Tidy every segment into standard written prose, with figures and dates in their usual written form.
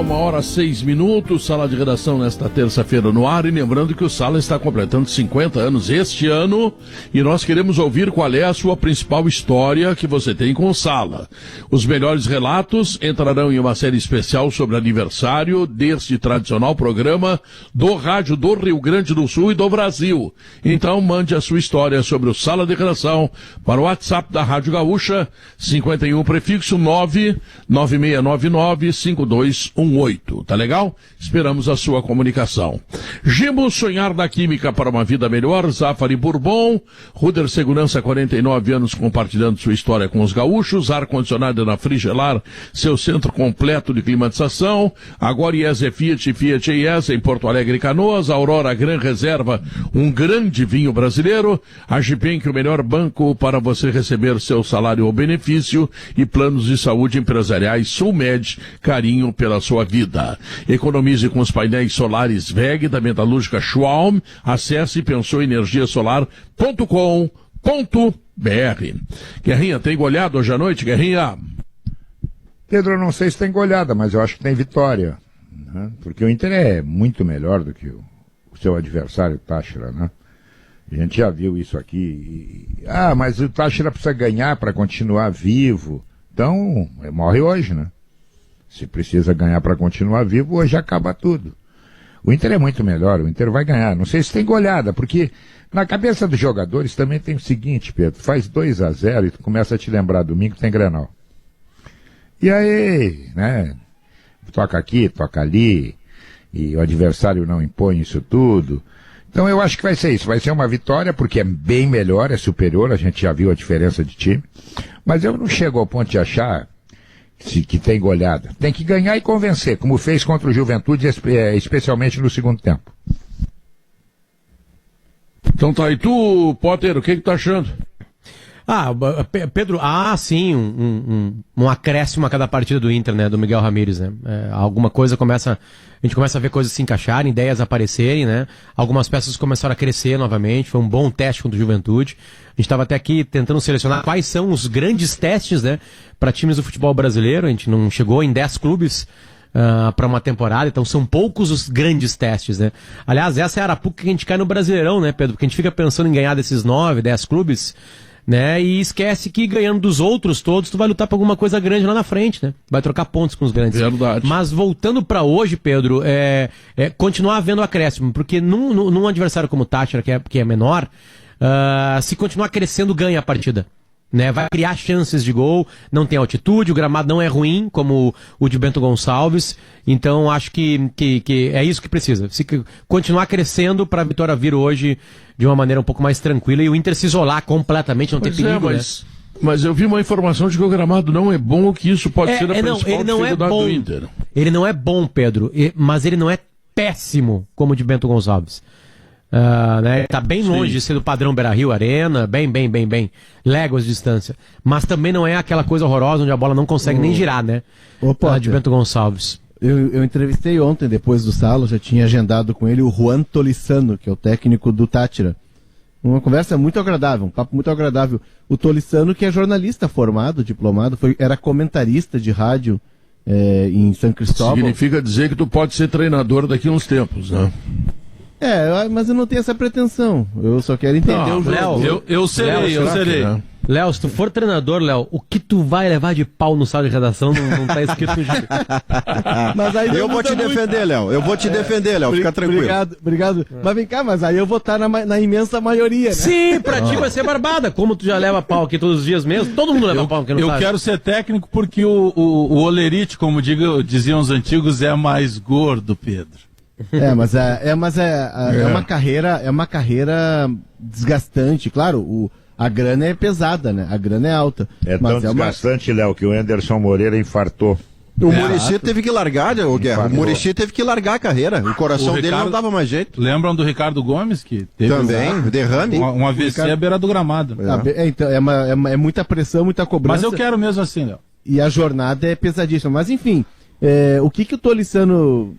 1h06, Sala de Redação nesta terça-feira no ar, e lembrando que o Sala está completando 50 anos este ano, e nós queremos ouvir qual é a sua principal história que você tem com o Sala. Os melhores relatos entrarão em uma série especial sobre aniversário deste tradicional programa do rádio do Rio Grande do Sul e do Brasil. Então mande a sua história sobre o Sala de Redação para o WhatsApp da Rádio Gaúcha, 51 prefixo 996995218. Tá legal? Esperamos a sua comunicação. Gimo, sonhar da química para uma vida melhor. Zafari Bourbon. Ruder Segurança, 49 anos compartilhando sua história com os gaúchos. Ar-condicionado na Frigelar, seu centro completo de climatização. Agora IES é Fiat, Fiat IES em Porto Alegre e Canoas. Aurora Gran Reserva, um grande vinho brasileiro. Agibank, o melhor banco para você receber seu salário ou benefício. E planos de saúde empresariais Sulmed, carinho pela sua vida. Economize com os painéis solares WEG da metalúrgica Schwalm. Acesse pensouenergiasolar.com.br. Guerrinha, tem goleado hoje à noite, Guerrinha? Pedro, eu não sei se tem goleada, mas eu acho que tem vitória, né? Porque o Inter é muito melhor do que o seu adversário, o Táchira, né? A gente já viu isso aqui. Mas o Táchira precisa ganhar para continuar vivo. Então, morre hoje, né? Se precisa ganhar para continuar vivo, hoje acaba tudo. O Inter é muito melhor, o Inter vai ganhar. Não sei se tem goleada, porque na cabeça dos jogadores também tem o seguinte, Pedro, faz 2-0 e tu começa a te lembrar, domingo tem Grenal. E aí, né? Toca aqui, toca ali, e o adversário não impõe isso tudo. Então eu acho que vai ser isso, vai ser uma vitória, porque é bem melhor, é superior, a gente já viu a diferença de time. Mas eu não chego ao ponto de achar que tem goleada. Tem que ganhar e convencer, como fez contra o Juventude, especialmente no segundo tempo. Então tá, e tu, Potter, o que tu tá achando? Pedro, sim, um acréscimo a cada partida do Inter, né, do Miguel Ramírez, né, alguma coisa a gente começa a ver coisas se encaixarem, ideias aparecerem, né, algumas peças começaram a crescer novamente, foi um bom teste contra o Juventude, a gente estava até aqui tentando selecionar quais são os grandes testes, né, para times do futebol brasileiro, a gente não chegou em 10 clubes, para uma temporada, então são poucos os grandes testes, né, aliás, essa é a arapuca que a gente cai no Brasileirão, né, Pedro, porque a gente fica pensando em ganhar desses 9, 10 clubes, né, e esquece que ganhando dos outros todos, tu vai lutar por alguma coisa grande lá na frente, né? Vai trocar pontos com os grandes. Verdade. Mas voltando pra hoje, Pedro, continuar havendo acréscimo, porque num adversário como o Táchira, que é menor, se continuar crescendo, ganha a partida. Né, vai criar chances de gol, não tem altitude, o gramado não é ruim, como o de Bento Gonçalves, então acho que é isso que precisa, continuar crescendo para a vitória vir hoje de uma maneira um pouco mais tranquila e o Inter se isolar completamente, não ter perigo, né? Mas eu vi uma informação de que o gramado não é bom, que isso pode ser a principal dificuldade do Inter. Ele não é bom, Pedro, mas ele não é péssimo como o de Bento Gonçalves. Né? Tá bem longe de ser do padrão Beira-Rio Arena, bem léguas de distância, mas também não é aquela coisa horrorosa onde a bola não consegue nem girar, né? De Bento Gonçalves. Eu entrevistei ontem, depois do Sala, já tinha agendado com ele o Juan Tolissano, que é o técnico do Táchira. Uma conversa muito agradável, um papo muito agradável. O Tolissano, que é jornalista formado, diplomado, era comentarista de rádio em São Cristóvão. Significa dizer que tu pode ser treinador daqui a uns tempos, né? Mas eu não tenho essa pretensão. Eu só quero entender o jogo. Léo, eu serei. Léo, se tu for treinador, Léo, o que tu vai levar de pau no sala de redação não tá escrito no gibi. Mas aí eu vou te defender, Léo. Eu vou te defender, Léo. Fica tranquilo. Obrigado. Mas vem cá, mas aí eu vou estar na imensa maioria, né? Sim, pra ti vai ser barbada. Como tu já leva pau aqui todos os dias mesmo, todo mundo leva pau aqui no Eu quero ser técnico porque o Olerite, como diziam os antigos, é mais gordo, Pedro. Mas é uma carreira desgastante, claro, a grana é pesada, né? A grana é alta. Tão desgastante, Léo, que o Anderson Moreira infartou. O Muricy teve que largar, né, Guerra? O Muricy teve que largar a carreira. O coração dele não dava mais jeito. Lembram do Ricardo Gomes, que teve também, derrame? Um AVC à beira do gramado. Então, é muita pressão, muita cobrança. Mas eu quero mesmo assim, Léo. E a jornada é pesadíssima. Mas, enfim, o que o Tolissano,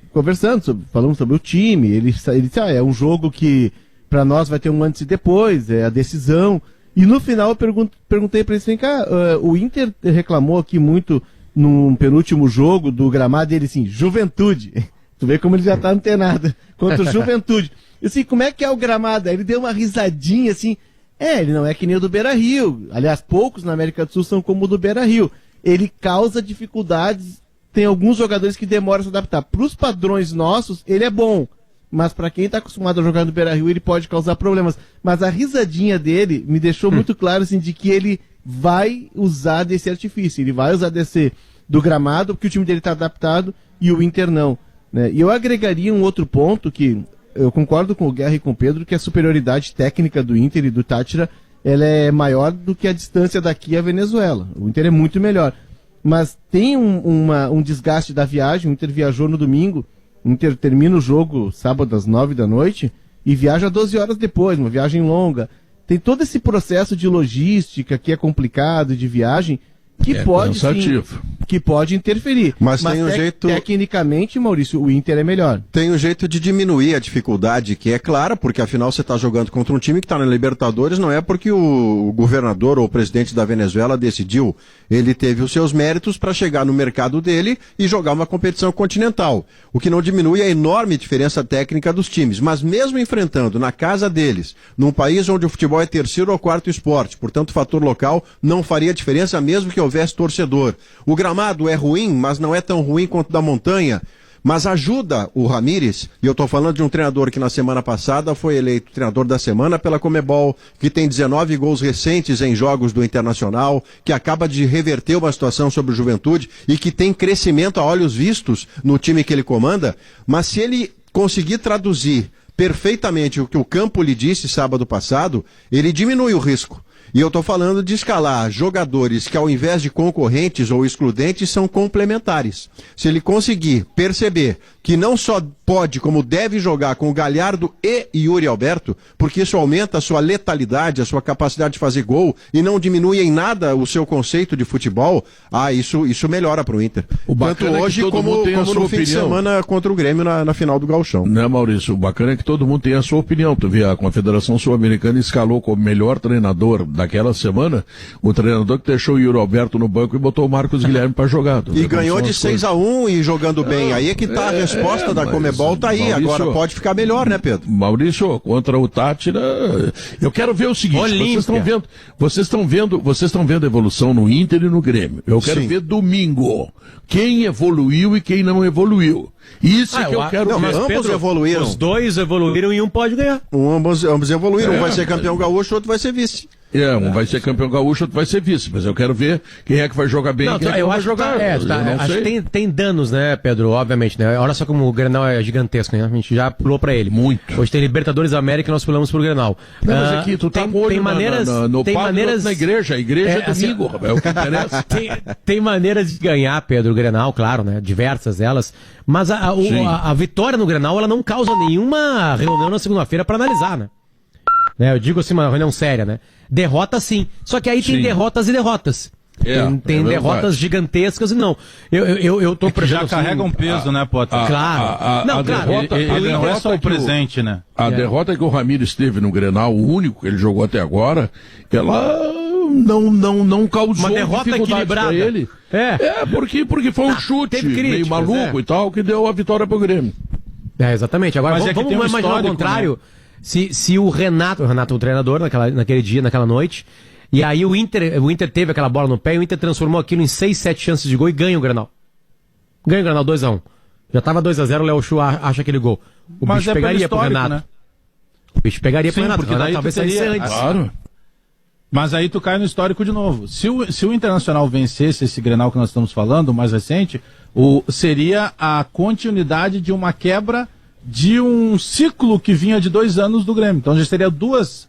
falando sobre o time, ele disse, é um jogo que para nós vai ter um antes e depois, é a decisão. E no final eu perguntei para ele, vem cá, o Inter reclamou aqui muito num penúltimo jogo do gramado, ele assim, Juventude. Tu vê como ele já tá antenado. Contra o Juventude. Eu assim, como é que é o gramado? Aí ele deu uma risadinha assim. Ele não é que nem o do Beira-Rio. Aliás, poucos na América do Sul são como o do Beira-Rio. Ele causa dificuldades. Tem alguns jogadores que demoram a se adaptar. Para os padrões nossos, ele é bom. Mas para quem está acostumado a jogar no Beira-Rio, ele pode causar problemas. Mas a risadinha dele me deixou muito claro assim, de que ele vai usar desse artifício. Ele vai usar desse do gramado, porque o time dele está adaptado e o Inter não. Né? E eu agregaria um outro ponto que eu concordo com o Guerra e com o Pedro, que a superioridade técnica do Inter e do Táchira, ela é maior do que a distância daqui à Venezuela. O Inter é muito melhor. Mas tem um desgaste da viagem. O Inter viajou no domingo, o Inter termina o jogo sábado às 9 da noite e viaja 12 horas depois, uma viagem longa. Tem todo esse processo de logística que é complicado, de viagem, que pode sim, que pode interferir. Mas tem um jeito... Tecnicamente, Maurício, o Inter é melhor. Tem um jeito de diminuir a dificuldade, que é clara, porque afinal você está jogando contra um time que está na Libertadores, não é porque o governador ou o presidente da Venezuela decidiu. Ele teve os seus méritos para chegar no mercado dele e jogar uma competição continental. O que não diminui a enorme diferença técnica dos times. Mas mesmo enfrentando na casa deles, num país onde o futebol é terceiro ou quarto esporte, portanto o fator local não faria diferença mesmo que houvesse torcedor. O gramado é ruim, mas não é tão ruim quanto da montanha. Mas ajuda o Ramírez, e eu estou falando de um treinador que na semana passada foi eleito treinador da semana pela Conmebol, que tem 19 gols recentes em jogos do Internacional, que acaba de reverter uma situação sobre o Juventude e que tem crescimento a olhos vistos no time que ele comanda. Mas se ele conseguir traduzir perfeitamente o que o campo lhe disse sábado passado, ele diminui o risco. E eu estou falando de escalar jogadores que, ao invés de concorrentes ou excludentes, são complementares. Se ele conseguir perceber que não só pode, como deve jogar com o Galhardo e Yuri Alberto, porque isso aumenta a sua letalidade, a sua capacidade de fazer gol e não diminui em nada o seu conceito de futebol, isso melhora para o Inter. Tanto hoje como no fim de semana contra o Grêmio na final do Gauchão. Né, Maurício? O bacana é que todo mundo tem a sua opinião. Tu vê, a Confederação Sul-Americana escalou como melhor treinador daquela semana o treinador que deixou o Yuri Alberto no banco e botou o Marcos Guilherme para jogar. E ganhou de 6-1 e jogando bem. Aí é que tá a resposta da Conmebol, tá aí. Maurício, agora pode ficar melhor, né, Pedro? Maurício, contra o Táchira, eu quero ver o seguinte, vocês estão vendo a evolução no Inter e no Grêmio. Eu quero ver domingo quem evoluiu e quem não evoluiu. Isso que eu quero ver. Ambos Pedro, evoluíram. Os dois evoluíram e um pode ganhar. Ambos evoluíram. Um vai ser campeão gaúcho, outro vai ser vice. Um vai ser campeão gaúcho, outro vai ser vice. Mas eu quero ver quem é que vai jogar bem e quem é que não vai jogar. Acho que tem danos, né, Pedro? Obviamente, né? Olha só como o Grenal é gigantesco, né? A gente já pulou pra ele. Muito. Hoje tem Libertadores da América e nós pulamos pro Grenal. Não, mas aqui, tu tá com olho tem maneiras, na igreja. A igreja é domingo, é o que interessa. Tem maneiras de ganhar, Pedro, o Grenal, claro, né? Diversas elas. Mas a vitória no Grenal, ela não causa nenhuma reunião na segunda-feira pra analisar, né? Eu digo assim, uma reunião séria, né? Derrota sim. Só que aí tem derrotas e derrotas. Tem derrotas gigantescas e não. Eu tô já carrega um peso, né, Potter? Claro. Ele não é só o presente, né? A derrota que o Ramírez teve no Grenal, o único que ele jogou até agora, ela não causou uma derrota equilibrada pra ele. Porque foi um chute meio maluco e tal que deu a vitória pro Grêmio. Exatamente. Agora vamos imaginar o contrário. Né? Se o Renato, o treinador, naquele dia, naquela noite, e aí o Inter teve aquela bola no pé e o Inter transformou aquilo em 6, 7 chances de gol e ganha o Grenal. Ganha o Grenal 2-1. Já tava 2-0, o Léo Chu acha aquele gol. O bicho pegaria pro Renato. Né? O bicho pegaria pro Renato, porque daí talvez saísse antes. Claro. Mas aí tu cai no histórico de novo. Se o Internacional vencesse esse Grenal que nós estamos falando, o mais recente, seria a continuidade de uma quebra de um ciclo que vinha de 2 anos do Grêmio. Então já seria dois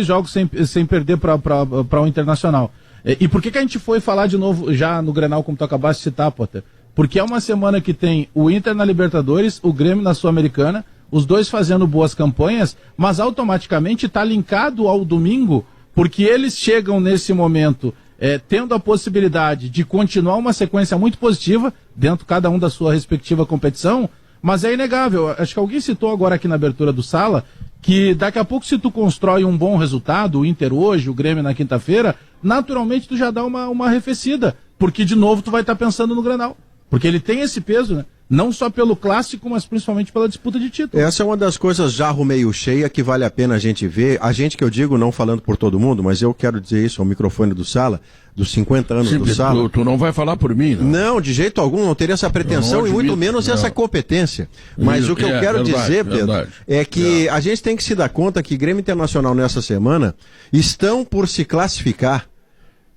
jogos sem perder para o Internacional. E por que a gente foi falar de novo já no Grenal, como tu acabaste de citar, Potter? Porque é uma semana que tem o Inter na Libertadores, o Grêmio na Sul-Americana, os dois fazendo boas campanhas, mas automaticamente está linkado ao domingo, porque eles chegam nesse momento tendo a possibilidade de continuar uma sequência muito positiva, dentro cada um da sua respectiva competição. Mas é inegável, acho que alguém citou agora aqui na abertura do Sala, que daqui a pouco se tu constrói um bom resultado, o Inter hoje, o Grêmio na quinta-feira, naturalmente tu já dá uma arrefecida, porque de novo tu vai estar pensando no Grenal. Porque ele tem esse peso, né? Não só pelo clássico, mas principalmente pela disputa de título. Essa é uma das coisas jarro meio cheia que vale a pena a gente ver. A gente que eu digo, não falando por todo mundo, mas eu quero dizer isso ao microfone do Sala, dos 50 anos do Sala. Tu não vai falar por mim, não? Não, de jeito algum, não teria essa pretensão e muito menos essa competência. Mas o que eu quero dizer, Pedro, é que a gente tem que se dar conta que Grêmio Internacional nessa semana estão por se classificar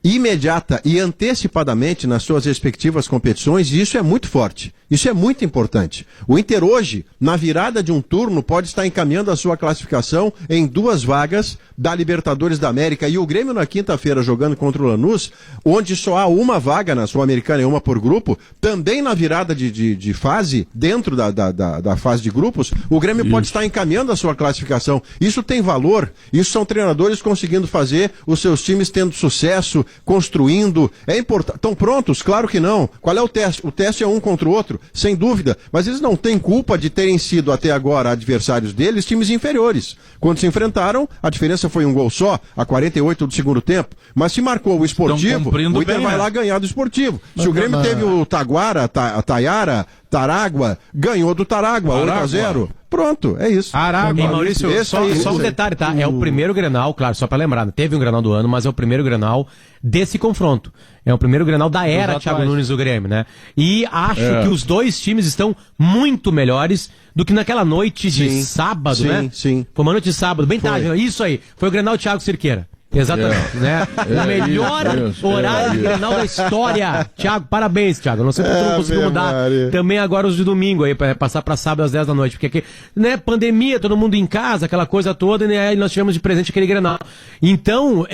imediata e antecipadamente nas suas respectivas competições, e isso é muito forte, isso é muito importante. O Inter hoje, na virada de um turno, pode estar encaminhando a sua classificação em 2 vagas da Libertadores da América, e o Grêmio na quinta-feira jogando contra o Lanús, onde só há uma vaga na Sul-Americana e uma por grupo, também na virada de fase, dentro da fase de grupos, o Grêmio pode estar encaminhando a sua classificação. Isso tem valor, isso são treinadores conseguindo fazer os seus times tendo sucesso, construindo, é importante. Estão prontos? Claro que não. Qual é o teste? O teste é um contra o outro, sem dúvida, mas eles não têm culpa de terem sido até agora adversários deles times inferiores. Quando se enfrentaram, a diferença foi um gol só, a 48 do segundo tempo, mas se marcou o Esportivo, o Inter vai lá ganhar do Esportivo. Se o Grêmio teve o Taguara, Tayara, Tarágua, ganhou do Tarágua, 8-0. Pronto, é isso. E Maurício, só um detalhe, tá? É o primeiro Grenal, claro, só pra lembrar, teve um Grenal do ano, mas é o primeiro Grenal desse confronto. É o primeiro Grenal da era Thiago Nunes do Grêmio, né? E acho que os dois times estão muito melhores do que naquela noite de sábado, né? Sim. Foi uma noite de sábado, bem tarde, isso aí. Foi o Grenal Thiago Cirqueira. Exatamente, né? O melhor horário de Grenal da história. Thiago, parabéns, Thiago. Não sei porque tu não conseguiu mudar também agora os de domingo aí, pra passar pra sábado às 10 da noite. Porque aqui, né, pandemia, todo mundo em casa, aquela coisa toda, e aí nós tivemos de presente aquele Grenal. Então,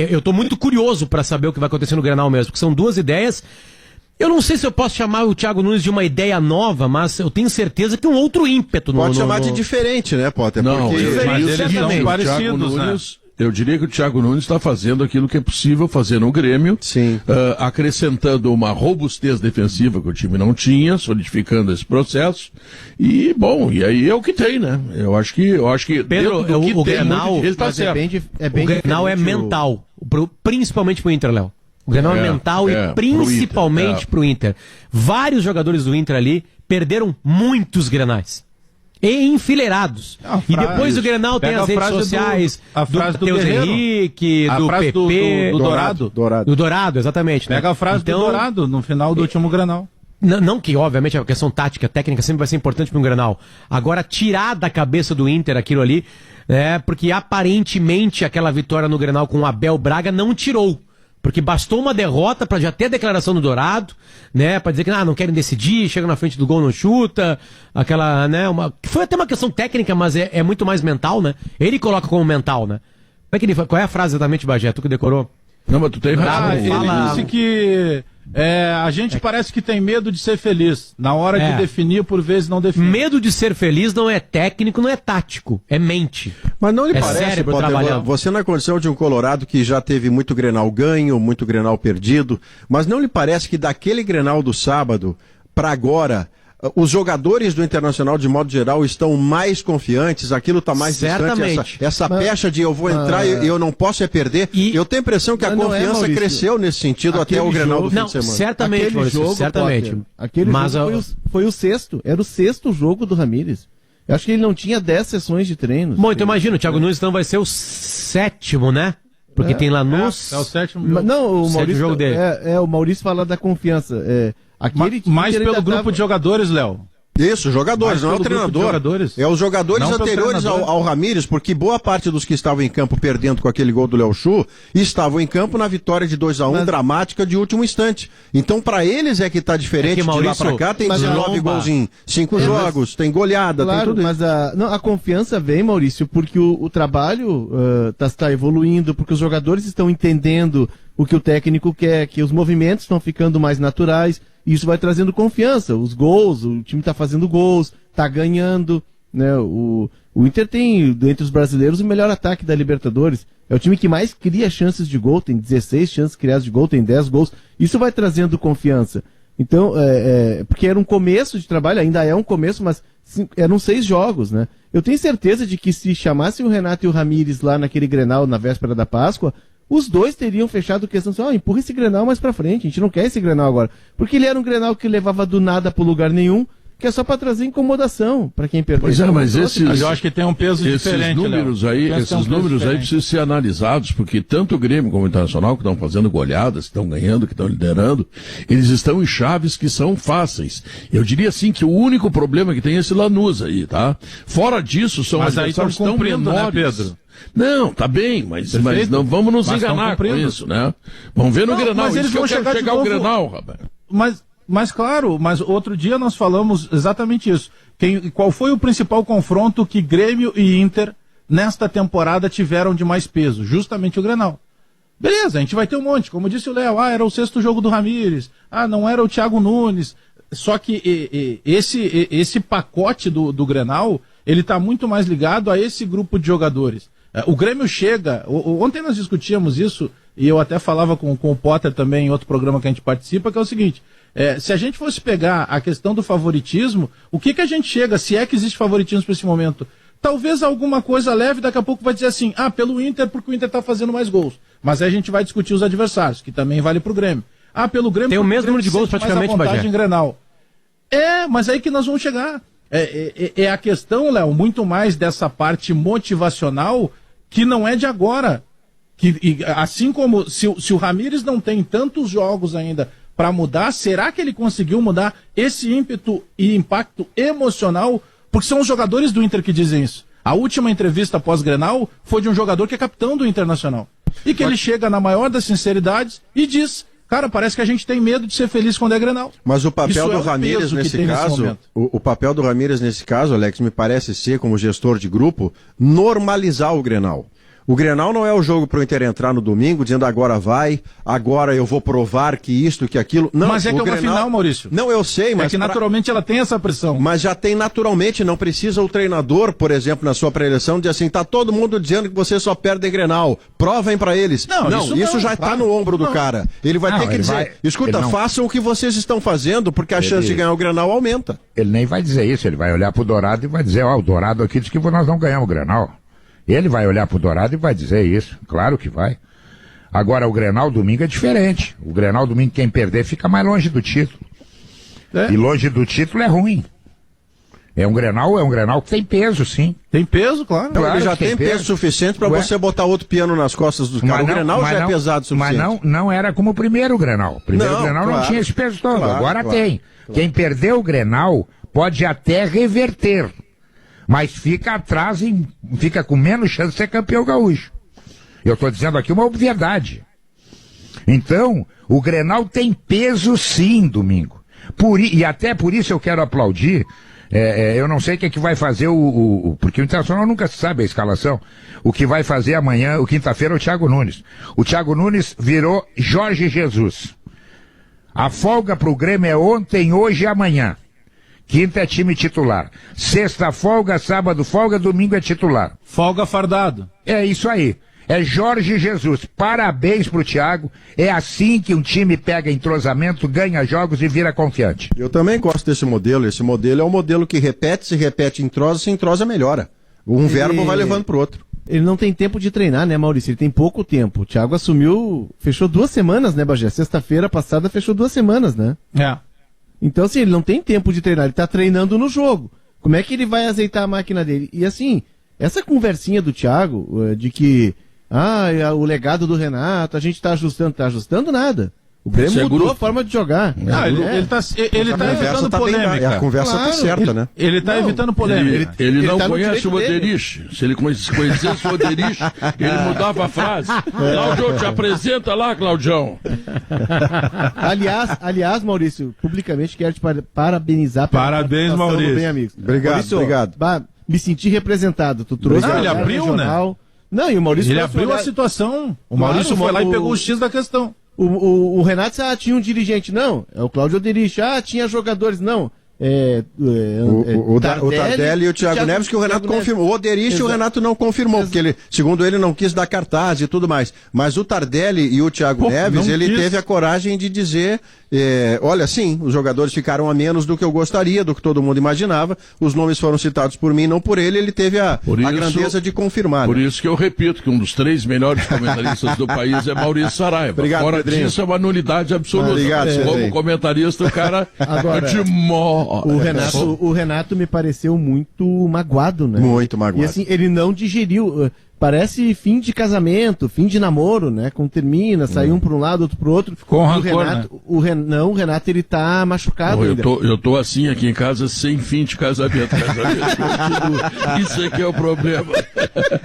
eu tô muito curioso pra saber o que vai acontecer no Grenal mesmo, porque são 2 ideias. Eu não sei se eu posso chamar o Thiago Nunes de uma ideia nova, mas eu tenho certeza que um outro ímpeto Pode chamar de diferente, né, Potter? Não, porque mas eles são parecidos, né? Eu diria que o Thiago Nunes está fazendo aquilo que é possível fazer no Grêmio, acrescentando uma robustez defensiva que o time não tinha, solidificando esse processo. E, bom, e aí é o que tem, né? Eu acho que Pedro, o Grenal, ele tá certo. O Grenal é mental, principalmente pro Inter, Léo. O Grenal é mental e principalmente pro Inter. Vários jogadores do Inter ali perderam muitos Grenais. E enfileirados. E depois do Grenal tem as redes sociais do Matheus Henrique, do PP, do Dourado. Do Dourado, exatamente. Pega a frase do Dourado no final do último Grenal. Não que, obviamente, a questão tática, técnica sempre vai ser importante para um Grenal. Agora, tirar da cabeça do Inter aquilo ali, porque aparentemente aquela vitória no Grenal com o Abel Braga não tirou. Porque bastou uma derrota para já ter a declaração do Dourado, né? Para dizer que não querem decidir, chega na frente do gol, não chuta, aquela, né? Foi até uma questão técnica, mas é muito mais mental, né? Ele coloca como mental, né? Qual é a frase exatamente, Bagé? Tu que decorou? Não, mas tu tem razão. Ele disse que a gente parece que tem medo de ser feliz. Na hora de definir, por vezes não define. Medo de ser feliz não é técnico, não é tático, é mente. Mas não lhe parece, cérebro Potter, trabalhando. você na condição de um Colorado que já teve muito Grenal ganho, muito Grenal perdido, mas não lhe parece que daquele Grenal do sábado para agora os jogadores do Internacional, de modo geral, estão mais confiantes, aquilo está mais distante, essa pecha de eu vou entrar e eu não posso perder. Eu tenho a impressão que a confiança cresceu nesse sentido até o Grenal do fim de semana. Certamente, Maurício, certamente. Aquele jogo foi o sexto, era o sexto jogo do Ramírez. Eu acho que ele não tinha 10 sessões de treinos. Bom, então imagina, o Thiago Nunes então vai ser o 7º, né? Porque tem Lanús. É o 7º jogo. Não, o Maurício, jogo dele. O Maurício fala da confiança. Mais pelo grupo de jogadores, Léo. Isso, jogadores, não é o treinador. É os jogadores anteriores ao Ramírez, porque boa parte dos que estavam em campo perdendo com aquele gol do Léo Chu estavam em campo na vitória de 2-1 dramática de último instante. Então, pra eles é que tá diferente de lá pra cá. Tem 19 gols em 5 jogos, tem goleada, claro, tem tudo mas a confiança vem, Maurício, porque o trabalho está evoluindo, porque os jogadores estão entendendo o que o técnico quer, que os movimentos estão ficando mais naturais. Isso vai trazendo confiança, os gols, o time está fazendo gols, está ganhando, né? O Inter tem, dentre os brasileiros, o melhor ataque da Libertadores. É o time que mais cria chances de gol, tem 16 chances criadas de gol, tem 10 gols. Isso vai trazendo confiança. Então, porque era um começo de trabalho, ainda é um começo, mas eram 6 jogos, né? Eu tenho certeza de que se chamassem o Renato e o Ramírez lá naquele Grenal, na véspera da Páscoa, os dois teriam fechado questão assim, empurra esse Grenal mais pra frente, a gente não quer esse Grenal agora. Porque ele era um Grenal que levava do nada pro lugar nenhum, que é só pra trazer incomodação pra quem perdeu. Pois é, mas Mas eu acho que tem um peso diferente, números aí, esses números aí precisam ser analisados, porque tanto o Grêmio como o Internacional, que estão fazendo goleadas, que estão ganhando, que estão liderando, eles estão em chaves que são fáceis. Eu diria assim que o único problema que tem é esse Lanús aí, tá? Fora disso, são adversários tão menores. Né, Pedro? Não, tá bem, mas não vamos nos enganar com isso, né? Vamos ver no Grenal. Mas eles vão chegar ao Grenal, rapaz. Mas claro, mas outro dia nós falamos exatamente isso. Qual foi o principal confronto que Grêmio e Inter nesta temporada tiveram de mais peso? Justamente o Grenal. Beleza, a gente vai ter um monte. Como disse o Léo, era o 6º jogo do Ramires. Não era o Thiago Nunes. Só que esse pacote do Grenal, ele está muito mais ligado a esse grupo de jogadores. O Grêmio chega... Ontem nós discutíamos isso, e eu até falava com o Potter também em outro programa que a gente participa, que é o seguinte... se a gente fosse pegar a questão do favoritismo, o que a gente chega, se é que existe favoritismo para esse momento? Talvez alguma coisa leve, daqui a pouco vai dizer assim, pelo Inter, porque o Inter está fazendo mais gols. Mas aí a gente vai discutir os adversários, que também vale para o Grêmio. Pelo Grêmio... Tem o mesmo número de gols praticamente, Bagé. Em Grenal. Mas aí que nós vamos chegar. É a questão, Léo, muito mais dessa parte motivacional que não é de agora. Assim como se o Ramires não tem tantos jogos ainda para mudar, será que ele conseguiu mudar esse ímpeto e impacto emocional? Porque são os jogadores do Inter que dizem isso. A última entrevista pós-Grenal foi de um jogador que é capitão do Internacional. E que ele chega na maior das sinceridades e diz, cara, parece que a gente tem medo de ser feliz quando é Grenal. Mas o papel do Ramires nesse caso, o papel do Ramires nesse caso, Alex, me parece ser, como gestor de grupo, normalizar o Grenal. O Grenal não é o jogo para o Inter entrar no domingo dizendo agora vai, agora eu vou provar que isto, que aquilo. Não, mas é que é uma final, Maurício. Não, eu sei, mas... É que naturalmente ela tem essa pressão. Mas já tem naturalmente, não precisa o treinador, por exemplo, na sua pré-eleição, dizer assim, tá todo mundo dizendo que você só perde em Grenal, provem para eles. Não, isso já está no ombro do cara. Ele vai ter que dizer, escuta, façam o que vocês estão fazendo, porque a chance de ganhar o Grenal aumenta. Ele nem vai dizer isso, ele vai olhar pro Dourado e vai dizer, o Dourado aqui diz que nós não ganhamos o Grenal. Ele vai olhar pro Dourado e vai dizer isso. Claro que vai. Agora, o Grenal domingo é diferente. O Grenal domingo, quem perder, fica mais longe do título. E longe do título é ruim. É um Grenal que tem peso, sim. Tem peso, claro. Então, ele já tem peso suficiente para você botar outro piano nas costas dos caras. O Grenal já é pesado o suficiente. Mas não era como o primeiro Grenal. O primeiro Grenal não tinha esse peso todo. Agora tem. Quem perdeu o Grenal pode até reverter. Mas fica atrás e fica com menos chance de ser campeão gaúcho. Eu estou dizendo aqui uma obviedade. Então, o Grenal tem peso sim, domingo. E até por isso eu quero aplaudir. Eu não sei o que é que vai fazer porque o Internacional nunca se sabe a escalação. O que vai fazer amanhã, quinta-feira, é o Thiago Nunes. O Thiago Nunes virou Jorge Jesus. A folga para o Grêmio é ontem, hoje e amanhã. Quinta é time titular. Sexta folga, sábado folga, domingo é titular. Folga fardado. É isso aí. É Jorge Jesus. Parabéns pro Thiago. É assim que um time pega entrosamento, ganha jogos e vira confiante. Eu também gosto desse modelo. Esse modelo é um modelo que repete, se repete, entrosa, se entrosa, melhora. Verbo vai levando pro outro. Ele não tem tempo de treinar, né, Maurício? Ele tem pouco tempo. O Thiago fechou 2 semanas, né, Bagé? Sexta-feira passada fechou 2 semanas, né? Então, assim, ele não tem tempo de treinar, ele tá treinando no jogo. Como é que ele vai azeitar a máquina dele? E assim, essa conversinha do Thiago, de que, o legado do Renato, a gente tá ajustando nada. O Grêmio mudou a forma de jogar. Ele tá evitando polêmica. A conversa tá certa, né? Ele tá evitando polêmica. Ele não conhece o Oderich. Se ele conhecesse o Oderich, ele mudava a frase. Claudio, te apresenta lá, Claudião. Aliás, Maurício, publicamente quero te parabenizar. Parabéns, Maurício. Bem, amigos. Obrigado. Me senti representado. Tu trouxe ele abriu, regional, né? Não, e o Maurício... Ele abriu a situação. O Maurício foi lá e pegou o X da questão. O Renato tinha um dirigente, não. É o Cláudio Oderich. Tinha jogadores, não. O Tardelli e o Thiago Neves, que o Renato confirmou. O Oderich o Renato não confirmou, porque ele, segundo ele, não quis dar cartaz e tudo mais. Mas o Tardelli e o Thiago Neves, ele teve a coragem de dizer, olha, sim, os jogadores ficaram a menos do que eu gostaria, do que todo mundo imaginava, os nomes foram citados por mim, não por ele, ele teve a grandeza de confirmar. Por isso que eu repito que um dos 3 melhores comentaristas do país é Maurício Saraiva. Obrigado, fora Pedrinho. disso é uma nulidade absoluta. Obrigado, como comentarista, o cara Agora, de mó. O Renato me pareceu muito magoado, né? Muito magoado. E assim, ele não digeriu. Parece fim de casamento, fim de namoro, né? Quando termina, sai um para um lado, outro para o outro. Ficou um rancor, Renato, né? o Renato, ele tá machucado ainda. Eu tô assim aqui em casa sem fim de casamento. Isso é que é o problema.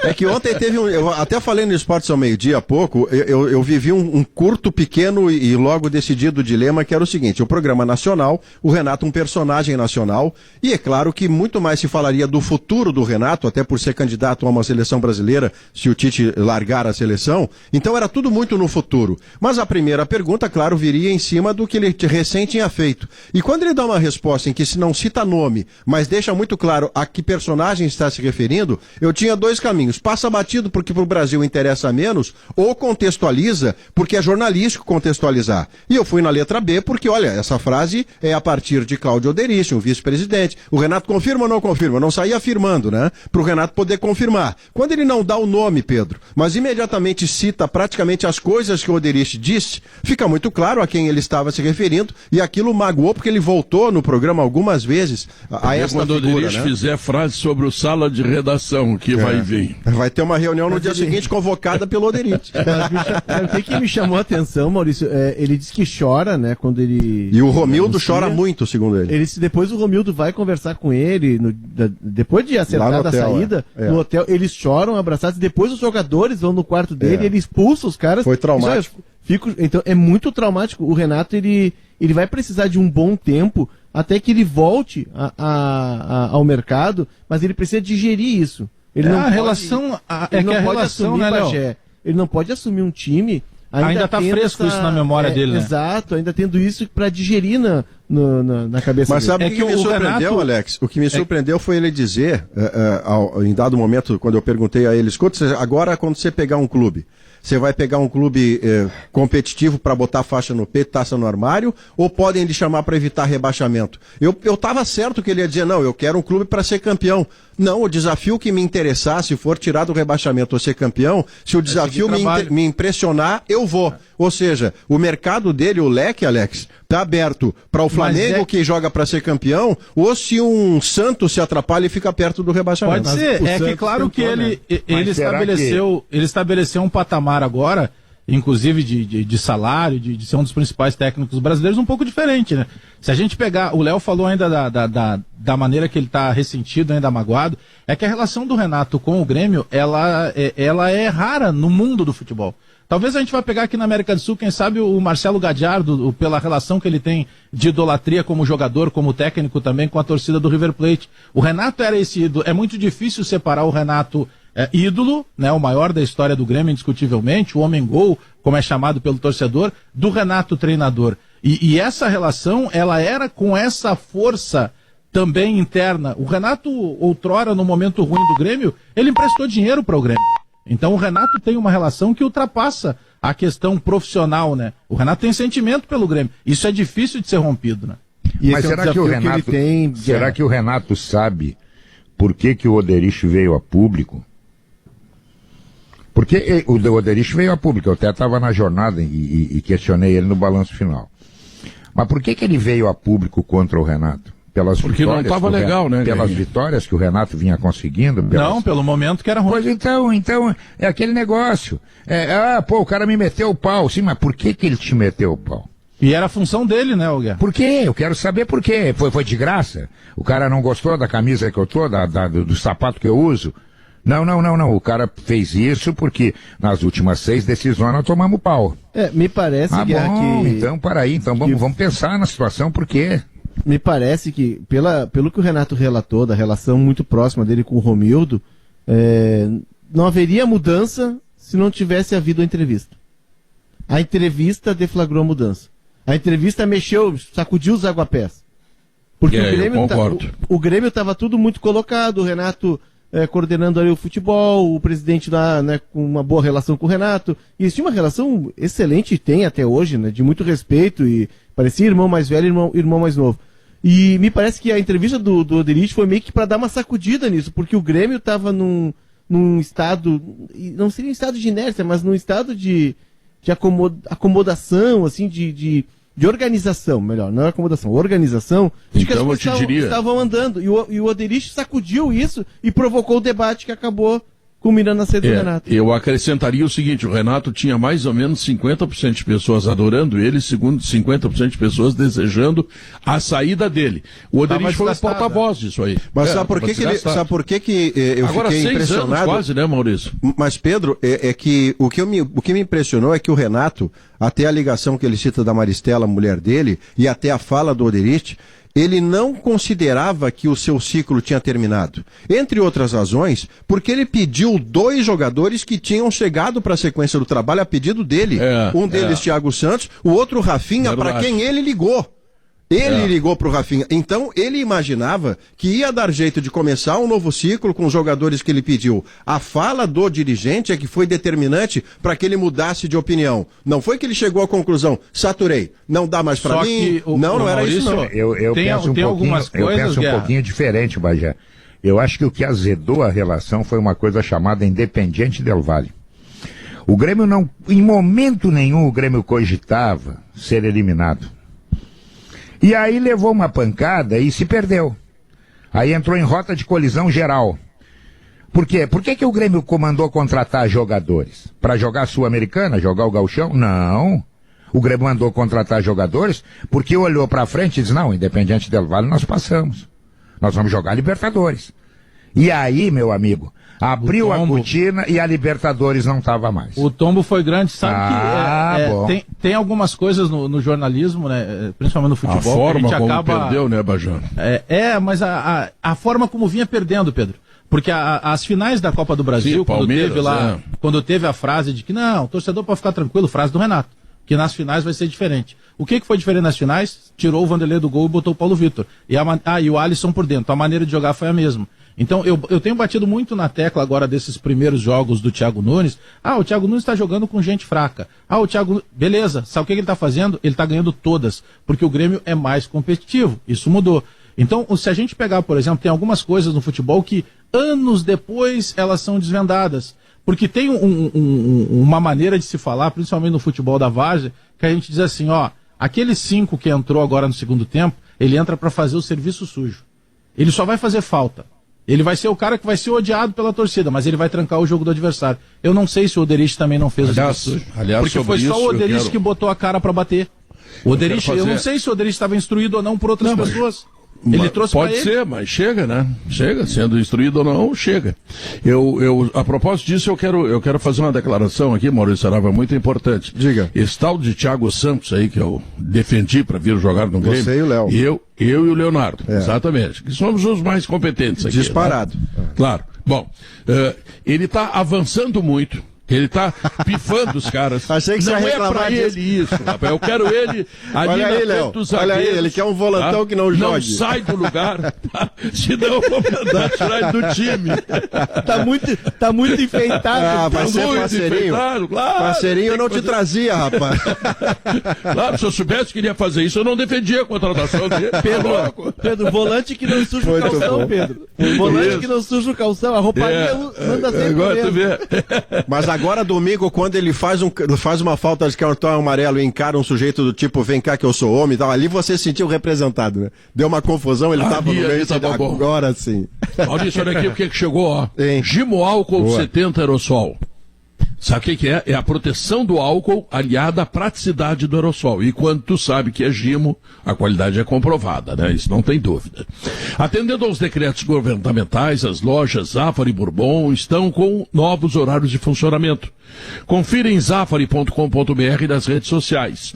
É que ontem teve eu até falei no Esportes ao meio-dia há pouco, eu vivi um curto, pequeno e logo decidido dilema, que era o seguinte: o programa nacional, o Renato um personagem nacional, e é claro que muito mais se falaria do futuro do Renato, até por ser candidato a uma seleção brasileira, se o Tite largar a seleção, então era tudo muito no futuro. Mas a primeira pergunta, claro, viria em cima do que ele recém tinha feito. E quando ele dá uma resposta em que se não cita nome, mas deixa muito claro a que personagem está se referindo, eu tinha 2 caminhos: passa batido porque para o Brasil interessa menos, ou contextualiza porque é jornalístico contextualizar. E eu fui na letra B porque, olha, essa frase é a partir de Cláudio Oderich, um vice-presidente. O Renato confirma ou não confirma? Não saía afirmando, né? Para o Renato poder confirmar. Quando ele não dá o nome, Pedro, mas imediatamente cita praticamente as coisas que o Oderich disse, fica muito claro a quem ele estava se referindo, e aquilo magoou porque ele voltou no programa algumas vezes a essa quando figura, o Oderich fizer frase sobre o sala de redação, que vai vir. Vai ter uma reunião no dia seguinte convocada pelo Oderich. O que me chamou a atenção, Maurício, ele diz que chora, né, quando ele... E o Romildo chora muito, segundo ele. Ele disse, depois o Romildo vai conversar com ele, depois de acertar da saída, no hotel, eles choram abraçados, e depois os jogadores vão no quarto dele, ele expulsa os caras. Foi traumático. Então é muito traumático. O Renato, ele vai precisar de um bom tempo até que ele volte ao mercado, mas ele precisa digerir isso. Ele não pode, relação, né, Léo? Ele não pode assumir um time ainda tá fresco isso na memória dele, né? Exato, ainda tendo isso para digerir na cabeça dele. Mas sabe o que me surpreendeu, Renato... Alex? O que me surpreendeu foi ele dizer, em dado momento, quando eu perguntei a ele, escuta, agora quando você pegar um clube, você vai pegar um clube competitivo para botar faixa no peito, taça no armário, ou podem lhe chamar para evitar rebaixamento? Eu estava certo que ele ia dizer, não, eu quero um clube para ser campeão. Não, o desafio que me interessar, se for tirar do rebaixamento ou ser campeão, se o desafio me impressionar, eu vou. Ou seja, o mercado dele, o leque, Alex, está aberto para o Flamengo que joga para ser campeão, ou se um Santos se atrapalha e fica perto do rebaixamento. Pode ser, que claro que ele estabeleceu um patamar agora, inclusive de salário, de ser um dos principais técnicos brasileiros, um pouco diferente, né? Se a gente pegar, o Léo falou ainda da maneira que ele está ressentido, ainda magoado, é que a relação do Renato com o Grêmio, ela é rara no mundo do futebol. Talvez a gente vai pegar aqui na América do Sul, quem sabe o Marcelo Gadiardo, pela relação que ele tem de idolatria como jogador, como técnico também com a torcida do River Plate. O Renato era esse ídolo. É muito difícil separar o Renato ídolo, né, o maior da história do Grêmio, indiscutivelmente, o homem-gol, como é chamado pelo torcedor, do Renato treinador. E essa relação, ela era com essa força também interna. O Renato, outrora, no momento ruim do Grêmio, ele emprestou dinheiro para o Grêmio. Então o Renato tem uma relação que ultrapassa a questão profissional, né? O Renato tem sentimento pelo Grêmio. Isso é difícil de ser rompido, né? Mas será que o Renato sabe por que o Oderich veio a público? Porque o Oderich veio a público, eu até estava na jornada e questionei ele no balanço final. Mas por que ele veio a público contra o Renato? Porque não estava legal, né? Pelas vitórias que o Renato vinha conseguindo? Não, pelo momento que era ruim. Pois então, é aquele negócio. O cara me meteu o pau. Sim, mas por que ele te meteu o pau? E era a função dele, né, Olga? Por quê? Eu quero saber por quê. Foi de graça? O cara não gostou da camisa que eu tô, do sapato que eu uso? Não. O cara fez isso porque nas últimas 6 decisões nós tomamos pau. Me parece que... Então, peraí. Então vamos pensar na situação, por quê? Me parece que, pelo que o Renato relatou, da relação muito próxima dele com o Romildo, não haveria mudança se não tivesse havido a entrevista. A entrevista deflagrou a mudança. A entrevista sacudiu os aguapés. Porque o Grêmio estava tudo muito colocado, o Renato coordenando ali o futebol, o presidente lá, né, com uma boa relação com o Renato. E eles tinham uma relação excelente, tem até hoje, né, de muito respeito, e parecia irmão mais velho e irmão mais novo. E me parece que a entrevista do Oderich foi meio que para dar uma sacudida nisso, porque o Grêmio estava num estado, não seria um estado de inércia, mas num estado de acomodação, assim, de organização, melhor, não é acomodação, organização, de que então as coisas estavam andando. E o Oderich sacudiu isso e provocou o debate que acabou culminando na saída do Renato. Eu acrescentaria o seguinte, o Renato tinha mais ou menos 50% de pessoas adorando ele, segundo 50% de pessoas desejando a saída dele. O Oderich foi o porta-voz disso aí. Mas sabe por que eu Agora, fiquei impressionado? Anos quase, né, Maurício? Mas, Pedro, é que o que me impressionou é que o Renato, até a ligação que ele cita da Maristela, mulher dele, e até a fala do Oderich, ele não considerava que o seu ciclo tinha terminado. Entre outras razões, porque ele pediu 2 jogadores que tinham chegado para a sequência do trabalho a pedido dele. Um deles, Thiago Santos, o outro, Rafinha, para quem ele ligou. Ele ligou para o Rafinha. Então, ele imaginava que ia dar jeito de começar um novo ciclo com os jogadores que ele pediu. A fala do dirigente é que foi determinante para que ele mudasse de opinião. Não foi que ele chegou à conclusão, saturei, não dá mais para mim. Não era isso, não. Eu penso um pouquinho diferente, Bagé. Eu acho que o que azedou a relação foi uma coisa chamada Independiente del Valle. O Grêmio não, em momento nenhum, o Grêmio cogitava ser eliminado. E aí levou uma pancada e se perdeu. Aí entrou em rota de colisão geral. Por quê? Por que o Grêmio comandou contratar jogadores? Para jogar a Sul-Americana, jogar o Gauchão? Não. O Grêmio mandou contratar jogadores porque olhou para frente e disse, não, Independiente del Valle nós passamos. Nós vamos jogar Libertadores. E aí, meu amigo, abriu a cortina e a Libertadores não estava mais. O tombo foi grande, sabe que tem algumas coisas no jornalismo, né, principalmente no futebol, a forma que a gente como acaba... perdeu, né, Bajano? Mas a forma como vinha perdendo, Pedro. Porque as finais da Copa do Brasil, sim, quando teve a frase de que não, o torcedor pode ficar tranquilo, frase do Renato, que nas finais vai ser diferente. O que foi diferente nas finais? Tirou o Vanderlei do gol e botou o Paulo Vitor. E o Alisson por dentro. A maneira de jogar foi a mesma. Então, eu tenho batido muito na tecla agora desses primeiros jogos do Thiago Nunes. O Thiago Nunes está jogando com gente fraca. O Thiago... Beleza, sabe o que ele está fazendo? Ele está ganhando todas, porque o Grêmio é mais competitivo. Isso mudou. Então, se a gente pegar, por exemplo, tem algumas coisas no futebol que, anos depois, elas são desvendadas. Porque tem uma maneira de se falar, principalmente no futebol da várzea, que a gente diz assim, aquele 5 que entrou agora no segundo tempo, ele entra para fazer o serviço sujo. Ele só vai fazer falta. Ele vai ser o cara que vai ser odiado pela torcida, mas ele vai trancar o jogo do adversário. Eu não sei se o Oderich também não fez o serviço sujo. Porque foi só o Oderich que botou a cara para bater. O Oderich, eu não sei se o Oderich estava instruído ou não por outras pessoas. Ele trouxe pode ser, mas chega, né? Chega, sendo instruído ou não, chega. A propósito disso, eu quero fazer uma declaração aqui, Maurício Saraiva, muito importante. Diga. Esse tal de Thiago Santos aí, que eu defendi para vir jogar no Grêmio. Você e o Léo. Eu e o Leonardo, exatamente. Que somos os mais competentes aqui. Disparado. Né? Claro. Bom, ele está avançando muito. Ele tá pifando os caras. Achei que não você ia é pra ele isso, rapaz. Eu quero ele ali olha aí, Léo. Olha aí, ele quer um volantão que não jogue. Não sai do lugar, tá? Senão eu vou mandar tirar ele do time. Tá muito enfeitado. Vai ser parceirinho. Claro. Parceirinho eu não te trazia, rapaz. Claro, se eu soubesse que ele ia fazer isso, eu não defendia a contratação dele. Pedro, volante que não suja o calção, Pedro. Volante que não suja o calção. A rouparia anda sempre agora tu vê. Mas agora, domingo, quando ele faz uma falta de cartão amarelo e encara um sujeito do tipo, vem cá que eu sou homem e tal, ali você se sentiu representado, né? Deu uma confusão, ele tava no meio, agora sim. Maurício, olha aqui o que chegou, ó. Gimo álcool 70 aerossol. Sabe o que é? É a proteção do álcool aliada à praticidade do aerossol. E quando tu sabe que é Gimo, a qualidade é comprovada, né? Isso não tem dúvida. Atendendo aos decretos governamentais, as lojas Zafari e Bourbon estão com novos horários de funcionamento. Confira em zafari.com.br nas redes sociais.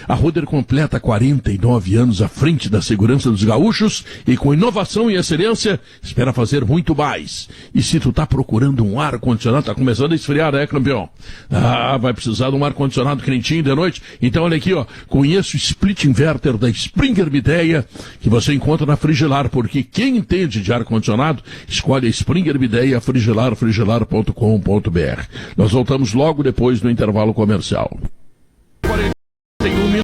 A Ruder completa 49 anos à frente da segurança dos gaúchos e com inovação e excelência espera fazer muito mais. E se tu tá procurando um ar-condicionado, tá começando a esfriar, né, campeão? Vai precisar de um ar-condicionado quentinho de noite? Então olha aqui, ó, conheço o split inverter da Springer Mideia, que você encontra na Frigelar, porque quem entende de ar-condicionado, escolhe a Springer Mideia, frigelar.com.br. Nós voltamos logo depois do intervalo comercial. 41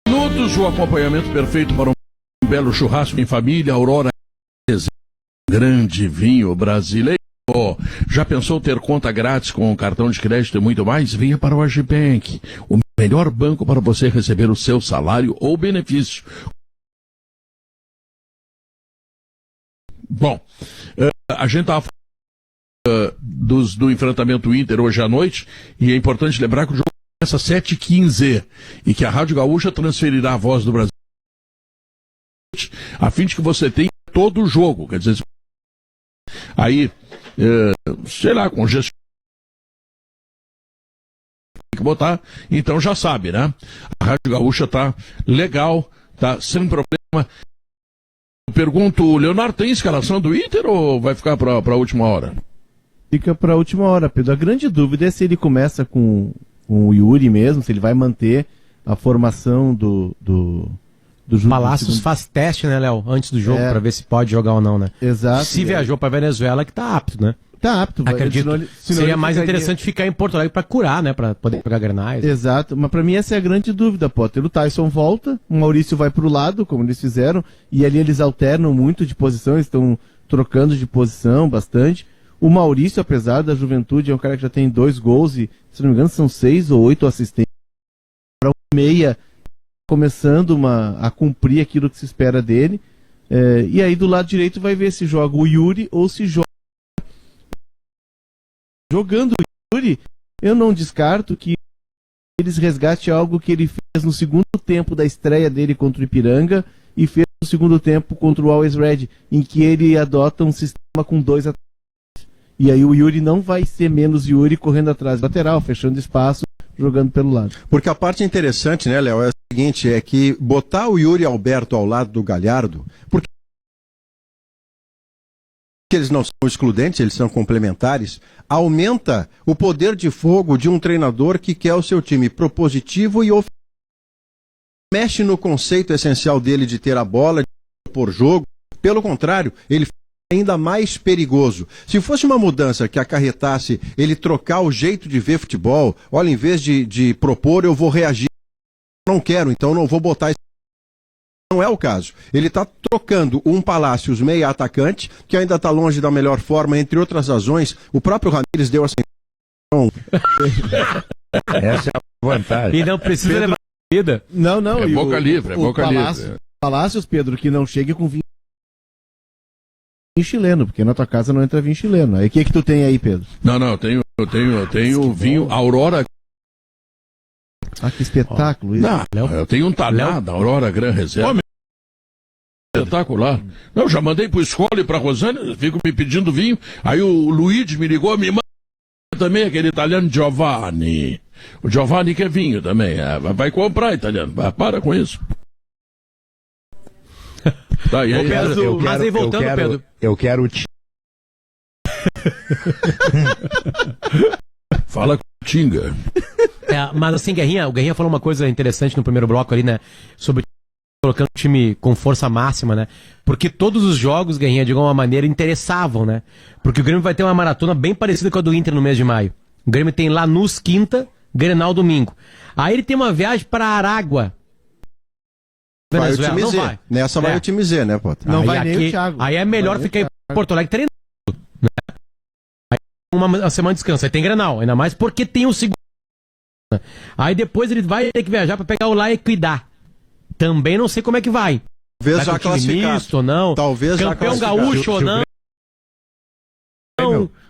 minutos, o acompanhamento perfeito para um belo churrasco em família, Aurora Grande Vinho Brasileiro. Já pensou ter conta grátis com cartão de crédito e muito mais? Venha para o Agibank, o melhor banco para você receber o seu salário ou benefício. Bom, a gente estava falando do enfrentamento Inter hoje à noite, e é importante lembrar que o jogo começa às 7h15 e que a Rádio Gaúcha transferirá a Voz do Brasil a fim de que você tenha todo o jogo. Quer dizer, aí, sei lá, congestionado, tem que botar, então já sabe, né? A Rádio Gaúcha tá legal, tá sem problema. Eu pergunto, Leonardo, tem escalação do Inter ou vai ficar para a última hora? Fica para a última hora, Pedro. A grande dúvida é se ele começa com o Yuri mesmo, se ele vai manter a formação do Palácios faz teste, né, Léo, antes do jogo, para ver se pode jogar ou não, né? Exato. Se viajou para Venezuela, que tá apto, né? Tá apto. Acredito. Seria mais interessante ficar em Porto Alegre para curar, né? Para poder pegar grenais. Exato. Mas para mim essa é a grande dúvida, Potter. O Tyson volta, o Maurício vai pro lado, como eles fizeram, e ali eles alternam muito de posição, eles estão trocando de posição bastante. O Maurício, apesar da juventude, é um cara que já tem 2 gols e, se não me engano, são 6 ou 8 assistências. Para um meia começando a cumprir aquilo que se espera dele. E aí do lado direito vai ver se joga o Yuri ou se joga. Jogando o Yuri, eu não descarto que eles resgatem algo que ele fez no segundo tempo da estreia dele contra o Ipiranga e fez no segundo tempo contra o Always Red, em que ele adota um sistema com 2 atacantes. E aí o Yuri não vai ser menos Yuri correndo atrás do lateral, fechando espaço, jogando pelo lado. Porque a parte interessante, né, Léo, é o seguinte, é que botar o Yuri Alberto ao lado do Galhardo, porque eles não são excludentes, eles são complementares, aumenta o poder de fogo de um treinador que quer o seu time propositivo e mexe no conceito essencial dele de ter a bola, de por jogo. Pelo contrário, ele fica ainda mais perigoso. Se fosse uma mudança que acarretasse ele trocar o jeito de ver futebol, olha, em vez de propor, eu vou reagir. Não quero, então não vou botar esse. Não é o caso. Ele está trocando um Palácios meia atacante, que ainda está longe da melhor forma, entre outras razões. O próprio Ramírez deu essa Essa é a vantagem. E não precisa levar vida. Não. É boca livre, é boca livre. Palácios, Pedro, que não chegue com vinho chileno, porque na tua casa não entra vinho chileno. Aí o que tu tem aí, Pedro? Não, eu tenho vinho Aurora. Ah, que espetáculo isso. Não, eu tenho um talhado da Aurora Gran Reserva. Espetacular. Não, já mandei pro escola e pra Rosânia, fico me pedindo vinho. Aí o Luigi me ligou, me manda também aquele italiano Giovanni. O Giovanni quer vinho também. Vai comprar italiano. Para com isso. Tá, e aí, mas aí voltando, Pedro. Eu quero Fala com o Tinga. Mas assim, o Guerrinha falou uma coisa interessante no primeiro bloco ali, né? Sobre colocando o time com força máxima, né? Porque todos os jogos, Guerrinha, de alguma maneira, interessavam, né? Porque o Grêmio vai ter uma maratona bem parecida com a do Inter no mês de maio. O Grêmio tem Lanús quinta, Grenal domingo. Aí ele tem uma viagem para Aragua. Vai o time Z. Nessa vai o time Z, né, Potter? Não vai nem o Thiago. Aí é melhor ficar em Porto Alegre treinando, né? Aí uma semana de descanso. Aí tem Grenal, ainda mais porque tem o segundo. Aí depois ele vai ter que viajar para pegar o La Equidad. Também não sei como é que vai. Talvez já classificado. Misto ou não. Talvez campeão já gaúcho ou não.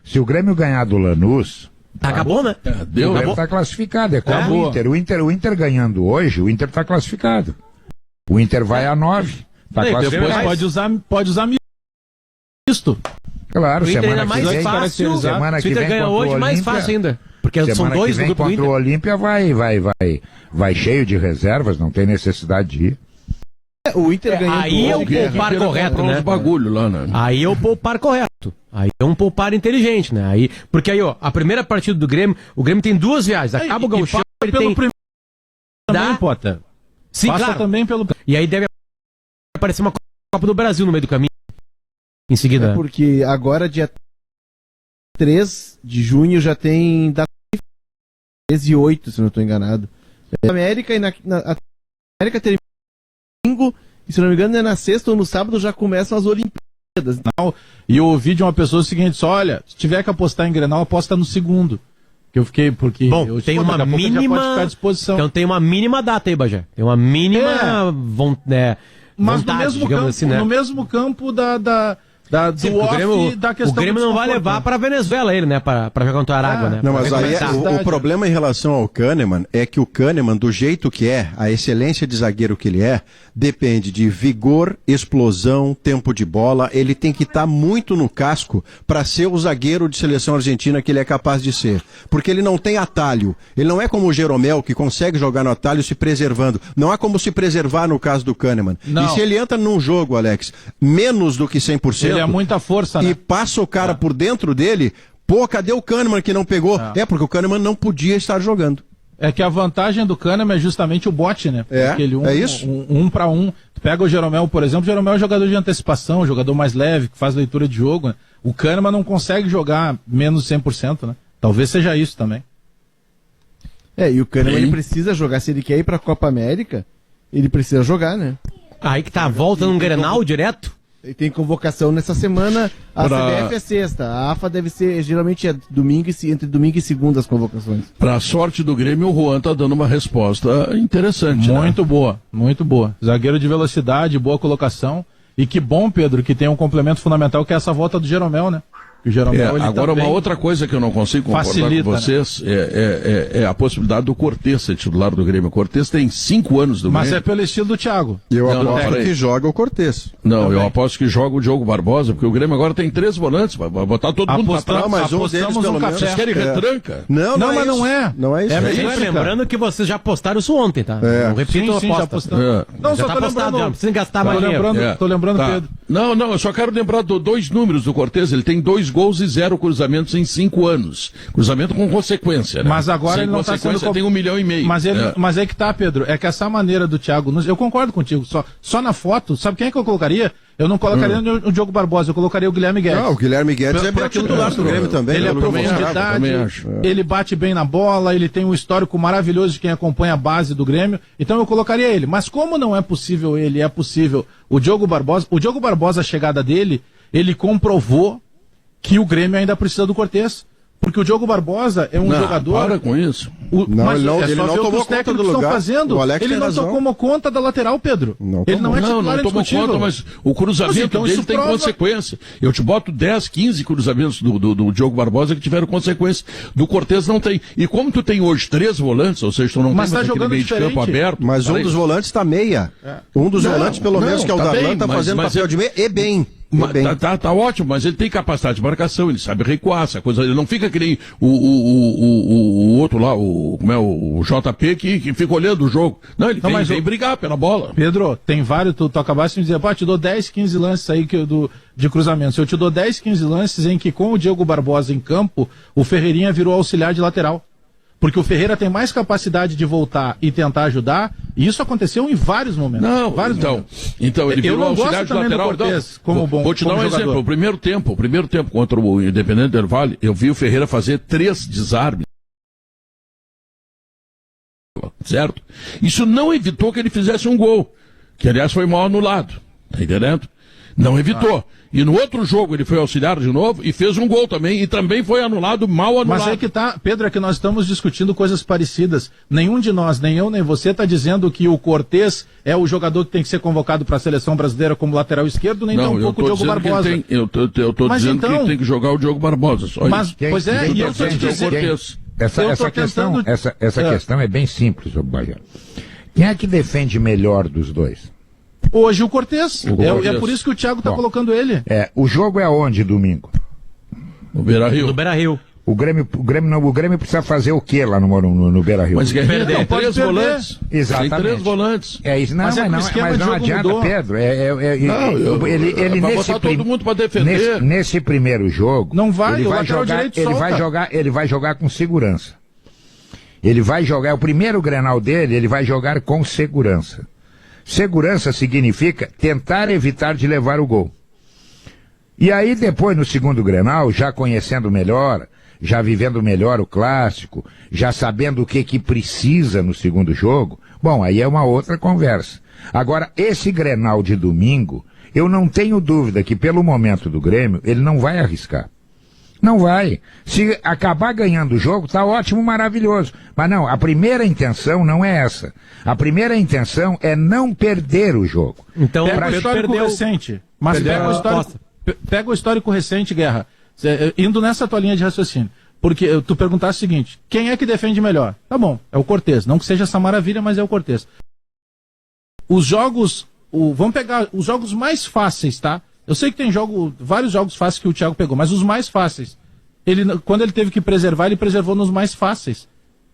Se o Grêmio ganhar do Lanús, acabou, né? O Grêmio está classificado. É como o Inter. O Inter ganhando hoje, o Inter está classificado. O Inter vai a 9. Tá depois pode usar misto. Claro, o Inter semana ainda mais que vem, fácil. semana Se o que Inter vem ganha hoje, Olímpia, mais fácil ainda. porque são Semana dois que no vem grupo do contra o Inter. Olímpia vai cheio de reservas, não tem necessidade de ir. O Inter ganhou. Aí é o poupar correto, né? Os bagulho lá, né? Aí é o poupar correto. Aí é um poupar inteligente, né? Aí, porque aí, ó, a primeira partida do Grêmio, o Grêmio tem 2 viagens. Acaba o Gauchão, ele tem... Também, Potter. Sim, Passa claro. também pelo... E aí deve aparecer uma Copa do Brasil no meio do caminho. Em seguida. Porque agora, dia 3 de junho, já tem data 13 e 8, se não estou enganado. A América a América termina no domingo, e se não me engano, é na sexta ou no sábado já começam as Olimpíadas. E eu ouvi de uma pessoa o seguinte, só, olha, se tiver que apostar em Grenal, aposta no segundo. Que eu fiquei, porque... Bom, eu, tem pô, uma daqui a pouco ele já mínima... pode ficar à disposição. Então tem uma mínima data aí, Bagé. Tem uma mínima Mas vontade, no mesmo digamos campo, assim, né? no mesmo campo do Sim, off o Grêmio, da questão o Grêmio não vai desconforto, levar né? pra Venezuela ele, né? Pra jogar contra o Aragua, né? Não, mas Pra aí recomeçar. o problema em relação ao Kahneman é que o Kahneman, do jeito que é, a excelência de zagueiro que ele é, depende de vigor, explosão, tempo de bola. Ele tem que estar muito no casco para ser o zagueiro de seleção argentina que ele é capaz de ser. Porque ele não tem atalho. Ele não é como o Jeromel, que consegue jogar no atalho se preservando. Não há como se preservar no caso do Kahneman. Não. E se ele entra num jogo, Alex, menos do que 100%... Ele é muita força, né? E passa o cara por dentro dele, pô, cadê o Kahneman que não pegou? É porque o Kahneman não podia estar jogando. É que a vantagem do Kahneman é justamente o bote, né? É, Aquele é isso. Um para um. Tu pega o Jeromel, por exemplo, o Jeromel é um jogador de antecipação, jogador mais leve, que faz leitura de jogo, né? O Kahneman não consegue jogar menos de 100%, né? Talvez seja isso também. E o Kahneman ele precisa jogar, se ele quer ir pra Copa América, ele precisa jogar, né? Aí que tá, volta num Grenal direto? Ele tem convocação nessa semana, a CBF é sexta, a AFA deve ser, geralmente é entre domingo e segunda as convocações. Pra sorte do Grêmio, o Juan tá dando uma resposta interessante. Muito boa, muito boa. Zagueiro de velocidade, boa colocação. E que bom, Pedro, que tem um complemento fundamental que é essa volta do Jeromel, né? O Jeromel, ele agora, também uma outra coisa que eu não consigo concordar facilita, com vocês é a possibilidade do Cortez ser titular do Grêmio. O Cortez tem 5 anos do Mas Grêmio. é pelo estilo do Thiago. E eu Não, aposto peraí. que joga o Cortez. Não, Também. eu aposto que joga o Diogo Barbosa, porque o Grêmio agora tem 3 volantes, vai botar todo mundo pra trás. Não, mas um deles, apostamos pelo um menos, café. Vocês querem retranca? Não, Não, mas isso. não é. Não é isso. É não isso, Sempre cara. lembrando que vocês já postaram isso ontem, tá? Não repito a Sim, já aposta. apostamos. É. Não, Já só tá tô apostado, lembrando. não precisa gastar mais dinheiro. Tô lembrando, Tá. Pedro. Não, eu só quero lembrar 2 números do Cortez. Ele tem 2 gols e 0 cruzamentos em 5 anos. Cruzamento com consequência, né? Mas agora Sem ele não tá sendo... consequência tem 1,5 milhão. Mas é que tá, Pedro, é que essa maneira do Thiago, eu concordo contigo, só na foto, sabe quem é que eu colocaria? Eu não colocaria o Diogo Barbosa, eu colocaria o Guilherme Guedes. Não, o Guilherme Guedes é Por titular do Grêmio também. Ele é pelo que eu profundidade, também acho. ele bate bem na bola, ele tem um histórico maravilhoso de quem acompanha a base do Grêmio, então eu colocaria ele. Mas como não é possível ele, é possível o Diogo Barbosa, a chegada dele, ele comprovou que o Grêmio ainda precisa do Cortez. Porque o Diogo Barbosa é um jogador... Para com isso. Não, mas ele não- é só ele não ver o que tomou os conta técnicos do estão lugar. fazendo. O Alex Ele tem não razão. tomou conta da lateral, Pedro. Não Ele tomou. não é Não titular tomou indiscutível. conta, mas o cruzamento Mas então dele isso tem prova- consequência. Eu te boto 10, 15 cruzamentos do Diogo Barbosa que tiveram consequência. Do Cortez não tem. E como tu tem hoje 3 volantes, ou seja, tu não Mas tem tá mais aquele jogando meio de campo diferente. aberto. Mas um Peraí. dos volantes está meia. Um dos Não, volantes, pelo não, menos, que é o tá Darlan, bem, está mas- fazendo mas papel é- de meia e bem. Mas bem. tá ótimo, mas ele tem capacidade de marcação, ele sabe recuar, essa coisa, ele não fica que nem o outro lá, o JP que fica olhando o jogo. Não, ele Não, mas vem o- brigar pela bola. Pedro, tem vários, tu acabaste de dizer, pá, te dou 10, 15 lances aí de cruzamentos. Eu te dou 10, 15 lances em que com o Diogo Barbosa em campo, o Ferreirinha virou auxiliar de lateral. Porque o Ferreira tem mais capacidade de voltar e tentar ajudar, e isso aconteceu em vários momentos. Não, vários então ele Eu virou não gosto auxiliar de também do lateral. Cortez Não, como bom- vou te dar como um jogador. exemplo. O primeiro tempo contra o Independente Del Valle, eu vi o Ferreira fazer 3 desarmes. Certo? Isso não evitou que ele fizesse um gol, que aliás foi mal anulado. Tá entendendo? Não evitou. E no outro jogo ele foi auxiliar de novo e fez um gol também, e também foi anulado, mal anulado. Mas é que tá, Pedro, é que nós estamos discutindo coisas parecidas. Nenhum de nós, nem eu nem você, está dizendo que o Cortez é o jogador que tem que ser convocado para a seleção brasileira como lateral esquerdo, nem Não, tampouco o Diogo Barbosa. eu tô Mas dizendo então- que tem que jogar o Diogo Barbosa. Só Mas, isso. pois é, e eu estou te defende o dizendo... Cortez. Essa Eu tô questão, tentando- essa questão é bem simples, ô Bahia. Quem é que defende melhor dos dois? Hoje o Cortez. O É Cortez. por isso que o Thiago está Bom. colocando ele. O jogo é onde domingo? O Beira-Rio. Do Beira-Rio. O Grêmio precisa fazer o quê lá no Beira-Rio? Mas Guerreiro tem pode 3 perder. volantes. Exatamente. Tem 3 volantes. É isso, Mas não adianta, mudou. Pedro. Ele vai botar todo mundo para defender. Nesse primeiro jogo, Não vai, o lateral direito solta. ele vai jogar com segurança. Ele vai jogar, o primeiro Grenal dele, ele vai jogar com segurança. Segurança significa tentar evitar de levar o gol. E aí depois, no segundo Grenal, já conhecendo melhor, já vivendo melhor o clássico, já sabendo o que precisa no segundo jogo, bom, aí é uma outra conversa. Agora, esse Grenal de domingo, eu não tenho dúvida que pelo momento do Grêmio, ele não vai arriscar. Não vai. Se acabar ganhando o jogo, tá ótimo, maravilhoso. Mas não, a primeira intenção não é essa. A primeira intenção é não perder o jogo. Então, Pega o histórico recente. Mas pega o histórico recente, Guerra. Indo nessa tua linha de raciocínio. Porque tu perguntaste o seguinte: quem é que defende melhor? Tá bom, é o Cortez. Não que seja essa maravilha, mas é o Cortez. Os jogos. Vamos pegar os jogos mais fáceis, tá? Eu sei que tem vários jogos fáceis que o Thiago pegou, mas os mais fáceis. Quando ele teve que preservar, ele preservou nos mais fáceis.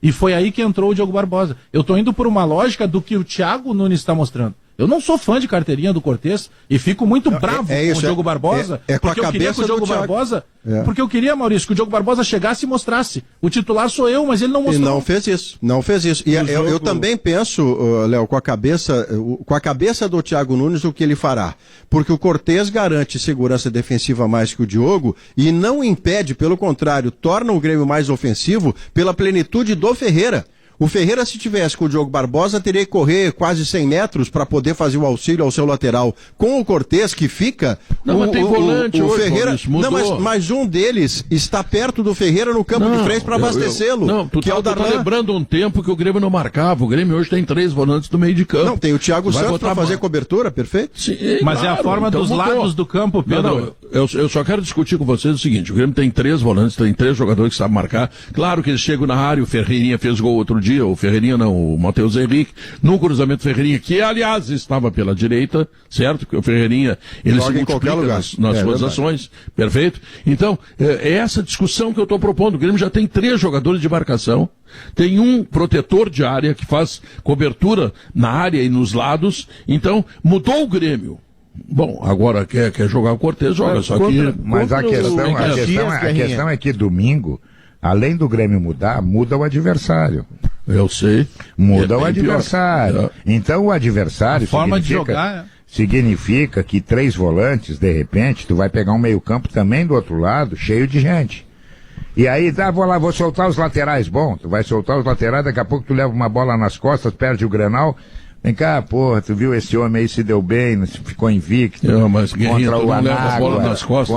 E foi aí que entrou o Diogo Barbosa. Eu tô indo por uma lógica do que o Thiago Nunes está mostrando. Eu não sou fã de carteirinha do Cortez e fico muito bravo com o Diogo Barbosa, porque eu queria que o Diogo Barbosa, porque eu queria, Maurício, que o Diogo Barbosa chegasse e mostrasse. O titular sou eu, mas ele não mostrou. E não fez isso. E eu também penso, Léo, com a cabeça do Thiago Nunes, o que ele fará. Porque o Cortez garante segurança defensiva mais que o Diogo e não impede, pelo contrário, torna o Grêmio mais ofensivo pela plenitude do Ferreira. O Ferreira, se tivesse com o Diogo Barbosa, teria que correr quase 100 metros para poder fazer o auxílio ao seu lateral. Com o Cortez, que fica... Mas tem volante o hoje, Ferreira. Maurício, mudou. Mas um deles está perto do Ferreira no campo de frente para abastecê-lo. Não, tu que é o tá Darlan. lembrando um tempo que o Grêmio não marcava. O Grêmio hoje tem 3 volantes do meio de campo. Não, tem o Thiago Santos para fazer cobertura, perfeito? Sim, mas claro, é a forma então dos mudou. lados do campo, Pedro. Eu só quero discutir com vocês o seguinte: o Grêmio tem 3 volantes, tem 3 jogadores que sabem marcar. Claro que eles chegam na área, o Ferreirinha fez gol outro dia, o Ferreirinha não, o Matheus Henrique, no cruzamento Ferreirinha, que aliás estava pela direita, certo? Porque o Ferreirinha, ele joga se em qualquer multiplica lugar. nas suas ações, perfeito? Então, é essa discussão que eu estou propondo. O Grêmio já tem 3 jogadores de marcação, tem um protetor de área que faz cobertura na área e nos lados, então mudou o Grêmio. Bom, agora quer jogar o Cortez, joga, só que... Mas a questão é que domingo, além do Grêmio mudar, muda o adversário. Eu sei. Muda o adversário. Pior. Então o adversário forma de jogar, significa que 3 volantes, de repente, tu vai pegar um meio-campo também do outro lado, cheio de gente. E aí, vou soltar os laterais. Bom, tu vai soltar os laterais, daqui a pouco tu leva uma bola nas costas, perde o Grenal. Vem cá, porra, tu viu esse homem aí se deu bem, ficou invicto. Mas Guerrinha, tu não leva a bola nas costas.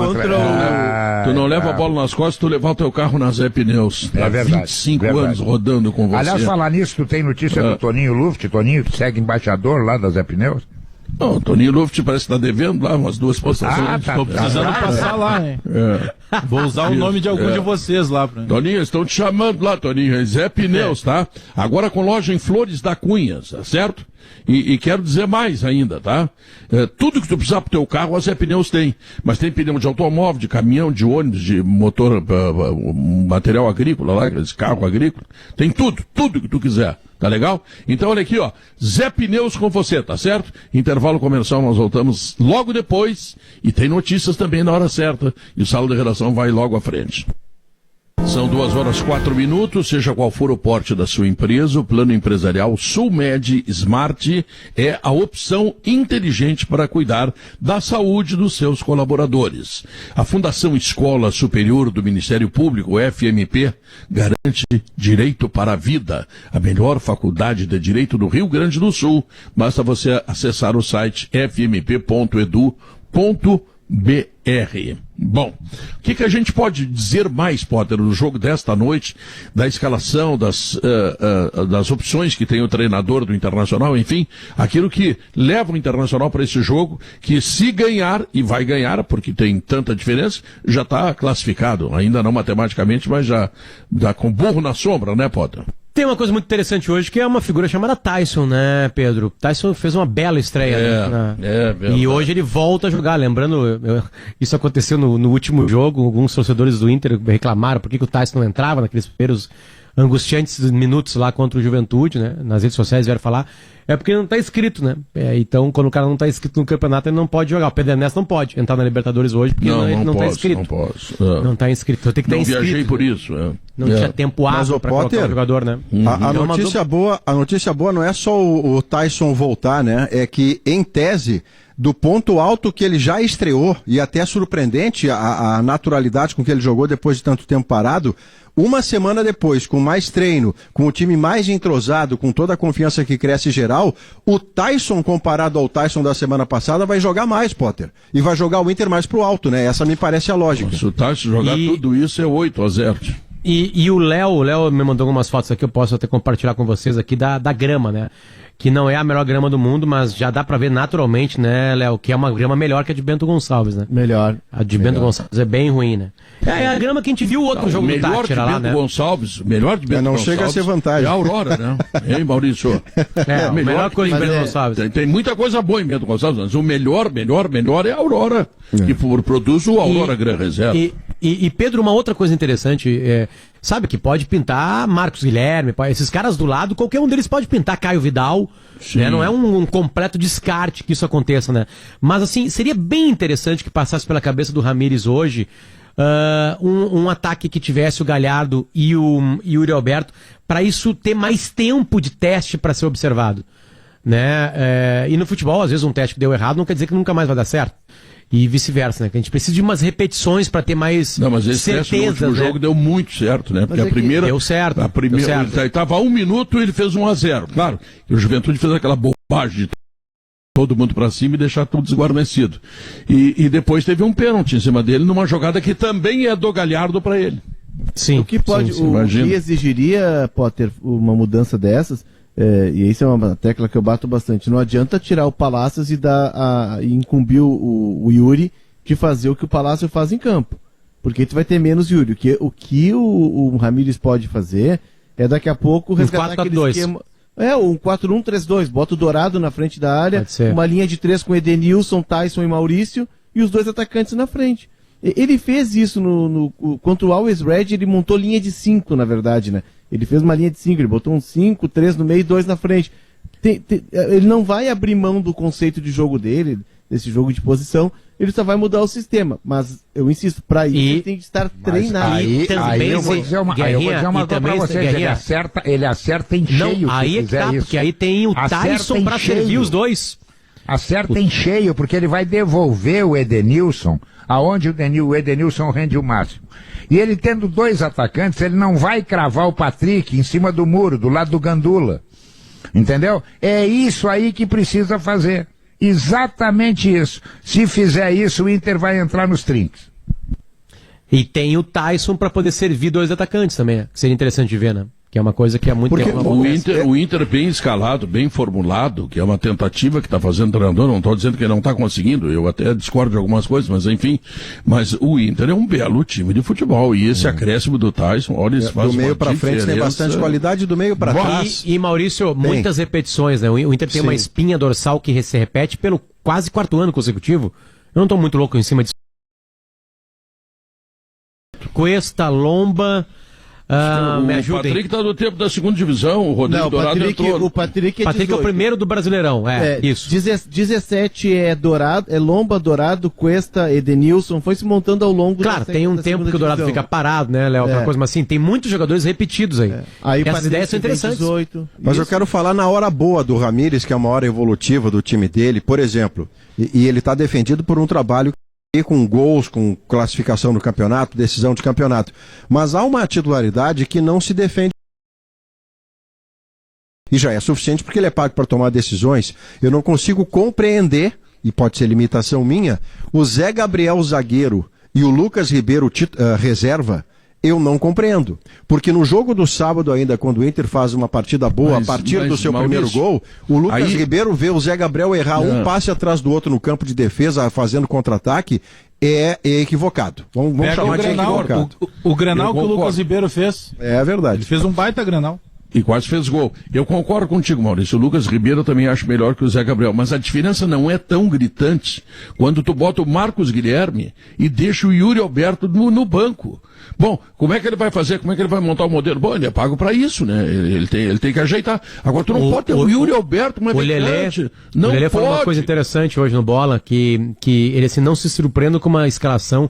Tu não leva a bola nas costas, tu levar o teu carro na Zé Pneus. É verdade. 25 anos rodando com você. Aliás, falar nisso, tu tem notícia do Toninho Luft, Toninho que segue embaixador lá da Zé Pneus? Não, o Toninho Luft parece que tá devendo lá umas 2 postações. Tô precisando passar lá, hein? Vou usar o nome de algum de vocês lá. Pra... Toninho, estão te chamando lá, Toninho. Zé Pneus, tá? Agora com loja em Flores da Cunha, certo? E quero dizer mais ainda, tá? Tudo que tu precisar pro teu carro, a Zé Pneus tem. Mas tem pneu de automóvel, de caminhão, de ônibus, de motor, material agrícola lá, esse carro agrícola. Tem tudo que tu quiser. Tá legal? Então olha aqui, ó. Zé Pneus com você, tá certo? Intervalo comercial, nós voltamos logo depois. E tem notícias também na hora certa. E o Sala de Redação vai logo à frente. São 2h04, seja qual for o porte da sua empresa, o plano empresarial Sulmed Smart é a opção inteligente para cuidar da saúde dos seus colaboradores. A Fundação Escola Superior do Ministério Público, FMP, garante direito para a vida, a melhor faculdade de direito do Rio Grande do Sul. Basta você acessar o site fmp.edu.br. Bom, o que a gente pode dizer mais, Potter, no jogo desta noite, da escalação, das opções que tem o treinador do Internacional, enfim, aquilo que leva o Internacional para esse jogo, que se ganhar, e vai ganhar, porque tem tanta diferença, já está classificado, ainda não matematicamente, mas já com burro na sombra, né, Potter? Tem uma coisa muito interessante hoje, que é uma figura chamada Tyson, né, Pedro? Tyson fez uma bela estreia, né? Verdade. E hoje ele volta a jogar. Lembrando, isso aconteceu no último jogo, alguns torcedores do Inter reclamaram por que o Tyson não entrava naqueles primeiros angustiantes minutos lá contra o Juventude, né? Nas redes sociais vieram falar. É porque ele não tá inscrito, né? Então, quando o cara não tá inscrito no campeonato, ele não pode jogar. O Pedro Ernesto não pode entrar na Libertadores hoje, porque ele não tá inscrito. Não posso. Não tá inscrito. Então tem que estar inscrito. Viajei por isso. Não tinha tempo hábil pra colocar o jogador, né? A notícia boa não é só o Tyson voltar, né? É que, em tese, do ponto alto que ele já estreou, e até surpreendente a naturalidade com que ele jogou depois de tanto tempo parado, uma semana depois, com mais treino, com o time mais entrosado, com toda a confiança que cresce geral, o Tyson, comparado ao Tyson da semana passada, vai jogar mais, Potter. E vai jogar o Inter mais pro alto, né? Essa me parece a lógica. Se o Tyson jogar tudo isso, é 8-0. E o Léo me mandou algumas fotos aqui, eu posso até compartilhar com vocês aqui da grama, né? Que não é a melhor grama do mundo, mas já dá pra ver naturalmente, né, Léo, que é uma grama melhor que a de Bento Gonçalves, né? Melhor. A de Bento Gonçalves é bem ruim, né? É a grama que a gente viu o outro jogo do Tátira lá, né? Gonçalves, melhor de Bento não Gonçalves. Chega a ser vantagem. É a Aurora, né? Hein, Maurício? A melhor coisa de Bento Gonçalves. Tem muita coisa boa em Bento Gonçalves, mas o melhor é a Aurora, que produz o Aurora Gran Reserva. E Pedro, uma outra coisa interessante, sabe que pode pintar Marcos Guilherme, esses caras do lado, qualquer um deles pode pintar Caio Vidal, né? Não é um completo descarte que isso aconteça, né? Mas assim, seria bem interessante que passasse pela cabeça do Ramires hoje um ataque que tivesse o Galhardo e o Yuri Alberto, para isso ter mais tempo de teste para ser observado, né? E no futebol, às vezes um teste que deu errado não quer dizer que nunca mais vai dar certo. E vice-versa, né? Que a gente precisa de umas repetições para ter mais certezas. Não, mas esse teste no último jogo deu muito certo, né? Porque a primeira... Deu certo. Ele estava a 1 minuto e ele fez 1-0. Claro, que o Juventude fez aquela bobagem de todo mundo para cima e deixar tudo desguarnecido. E depois teve um pênalti em cima dele, numa jogada que também é do Galhardo para ele. Sim. O que pode... sim, o que exigiria, Potter, uma mudança dessas... e isso é uma tecla que eu bato bastante. Não adianta tirar o Palácios e incumbir o Yuri de fazer o que o Palácio faz em campo. Porque tu vai ter menos Yuri. O que o Ramires pode fazer é daqui a pouco resgatar aquele esquema. Um 4-1-3-2. Bota o Dourado na frente da área, uma linha de 3 com Edenilson, Tyson e Maurício, e os 2 atacantes na frente. Ele fez isso contra o Always Red, ele montou linha de 5, na verdade, né? Ele fez uma linha de 5, ele botou um 5, 3 no meio e 2 na frente. Ele não vai abrir mão do conceito de jogo dele, desse jogo de posição, ele só vai mudar o sistema. Mas, eu insisto, para isso ele tem que estar treinado. Aí eu vou dizer uma coisa para vocês, ele acerta em cheio. Não, aí é que tá, porque aí tem o Tyson para servir os dois. Acerta em cheio, porque ele vai devolver o Edenilson aonde o Edenilson rende o máximo. E ele tendo 2 atacantes, ele não vai cravar o Patrick em cima do muro, do lado do Gandula. Entendeu? É isso aí que precisa fazer. Exatamente isso. Se fizer isso, o Inter vai entrar nos trinques. E tem o Tyson para poder servir 2 atacantes também, que seria interessante de ver, né? Que é uma coisa que há muito tempo... O Inter bem escalado, bem formulado, que é uma tentativa que está fazendo o treinador, não estou dizendo que ele não está conseguindo, eu até discordo de algumas coisas, mas enfim, mas o Inter é um belo time de futebol, e esse acréscimo do Tyson, olha, isso faz do meio para frente tem bastante qualidade, do meio para trás. E Maurício, muitas repetições, né? O Inter tem uma espinha dorsal que se repete pelo quase 4º ano consecutivo. Eu não estou muito louco em cima disso. Cuesta, Lomba... me ajudem. O Patrick está no tempo da 2ª divisão, o Rodrigo Dourado entrou. O Patrick é o primeiro do Brasileirão, isso. 17 é Dourado, é Lomba, Dourado, Cuesta, Edenilson, foi se montando ao longo Claro, tem um tempo que o Dourado fica parado, né, Léo, outra coisa, mas assim, tem muitos jogadores repetidos aí. Aí essas ideias são interessantes. 18, mas eu quero falar na hora boa do Ramires, que é uma hora evolutiva do time dele, por exemplo, e ele está defendido por um trabalho com gols, com classificação no campeonato, decisão de campeonato. Mas há uma titularidade que não se defende. E já é suficiente porque ele é pago para tomar decisões. Eu não consigo compreender, e pode ser limitação minha, o Zé Gabriel zagueiro e o Lucas Ribeiro reserva. Eu não compreendo. Porque no jogo do sábado ainda, quando o Inter faz uma partida boa, a partir do seu primeiro gol, o Lucas Ribeiro vê o Zé Gabriel errar um passe atrás do outro no campo de defesa, fazendo contra-ataque, é equivocado. Vamos chamar de equivocado. O Grenal que o Lucas Ribeiro fez. É verdade. Ele fez um baita Grenal. E quase fez gol. Eu concordo contigo, Maurício. O Lucas Ribeiro eu também acho melhor que o Zé Gabriel. Mas a diferença não é tão gritante quando tu bota o Marcos Guilherme e deixa o Yuri Alberto no banco. Bom, como é que ele vai fazer? Como é que ele vai montar o modelo? Bom, ele é pago pra isso, né? Ele tem que ajeitar. Agora tu não pode ter o Yuri Alberto, mas o Lelê falou uma coisa interessante hoje no Bola, que ele assim, não se surpreende com uma escalação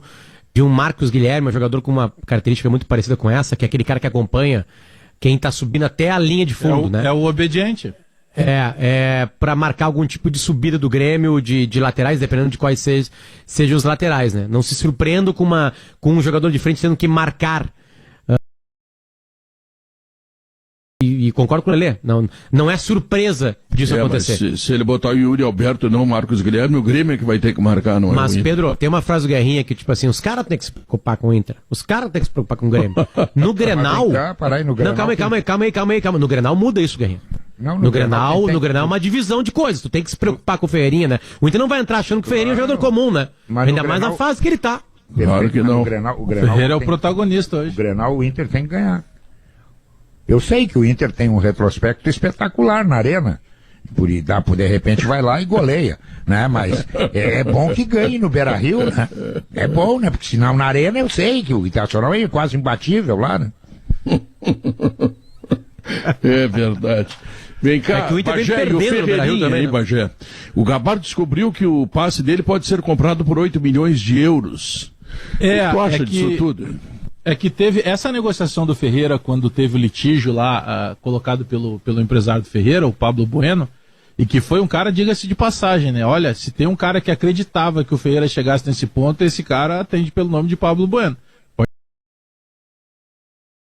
de um Marcos Guilherme, um jogador com uma característica muito parecida com essa, que é aquele cara que acompanha quem tá subindo até a linha de fundo, né? É o obediente. Pra marcar algum tipo de subida do Grêmio, de laterais, dependendo de quais sejam os laterais, né? Não se surpreendo com um jogador de frente tendo que marcar. E concordo com o Lelê, não é surpresa disso acontecer. Se ele botar o Yuri Alberto e não o Marcos Guilherme, o Grêmio é que vai ter que marcar, não é? Mas, Pedro, tem uma frase do Guerrinha que, tipo assim, os caras têm que se preocupar com o Inter. Os caras têm que se preocupar com o Grêmio. No Grenal... no Grenal. Não, calma aí. No Grenal muda isso, Guerrinha. No Grenal é uma divisão de coisas. Tu tem que se preocupar com o Ferreirinha, né? O Inter não vai entrar achando que o Ferreirinha é um jogador comum, né? Ainda mais na fase que ele tá. Claro que não. O Ferreira é o protagonista hoje. O Grenal, o Inter tem que ganhar. Eu sei que o Inter tem um retrospecto espetacular na arena. De repente vai lá e goleia, né? Mas é bom que ganhe no Beira-Rio, né? É bom, né? Porque senão na arena eu sei que o Internacional é quase imbatível lá, né? É verdade. Vem cá, que o Inter Bagé, vem e o perdendo no Beira-Rio também, hein, né? Bagé? O Gabardo descobriu que o passe dele pode ser comprado por 8 milhões de euros. O que tu acha disso tudo? É que teve essa negociação do Ferreira, quando teve o litígio lá, colocado pelo empresário do Ferreira, o Pablo Bueno, e que foi um cara, diga-se de passagem, né? Olha, se tem um cara que acreditava que o Ferreira chegasse nesse ponto, esse cara atende pelo nome de Pablo Bueno.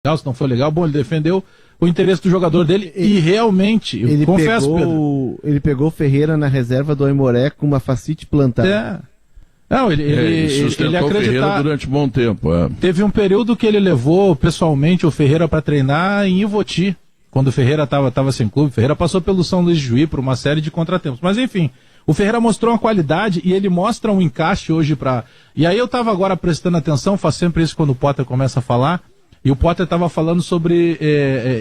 Se não foi legal, bom, ele defendeu o interesse do jogador dele e realmente, eu confesso, Pedro. Ele pegou o Ferreira na reserva do Aimoré com uma facite plantada. Não, ele sustentou o Ferreira durante um bom tempo. Teve um período que ele levou pessoalmente o Ferreira para treinar em Ivoti, quando o Ferreira estava sem clube. O Ferreira passou pelo São Luís de Juí por uma série de contratempos. Mas enfim, o Ferreira mostrou uma qualidade e ele mostra um encaixe hoje para... E aí eu estava agora prestando atenção, faço sempre isso quando o Potter começa a falar, e o Potter estava falando sobre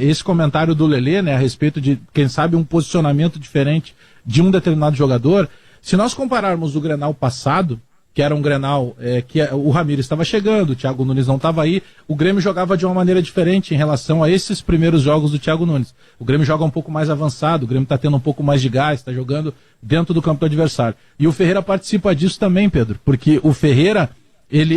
esse comentário do Lelê, né, a respeito de, quem sabe, um posicionamento diferente de um determinado jogador. Se nós compararmos o Grenal passado, que era um Grenal que o Ramires estava chegando, o Thiago Nunes não estava aí, o Grêmio jogava de uma maneira diferente em relação a esses primeiros jogos do Thiago Nunes. O Grêmio joga um pouco mais avançado, o Grêmio está tendo um pouco mais de gás, está jogando dentro do campo do adversário. E o Ferreira participa disso também, Pedro, porque o Ferreira,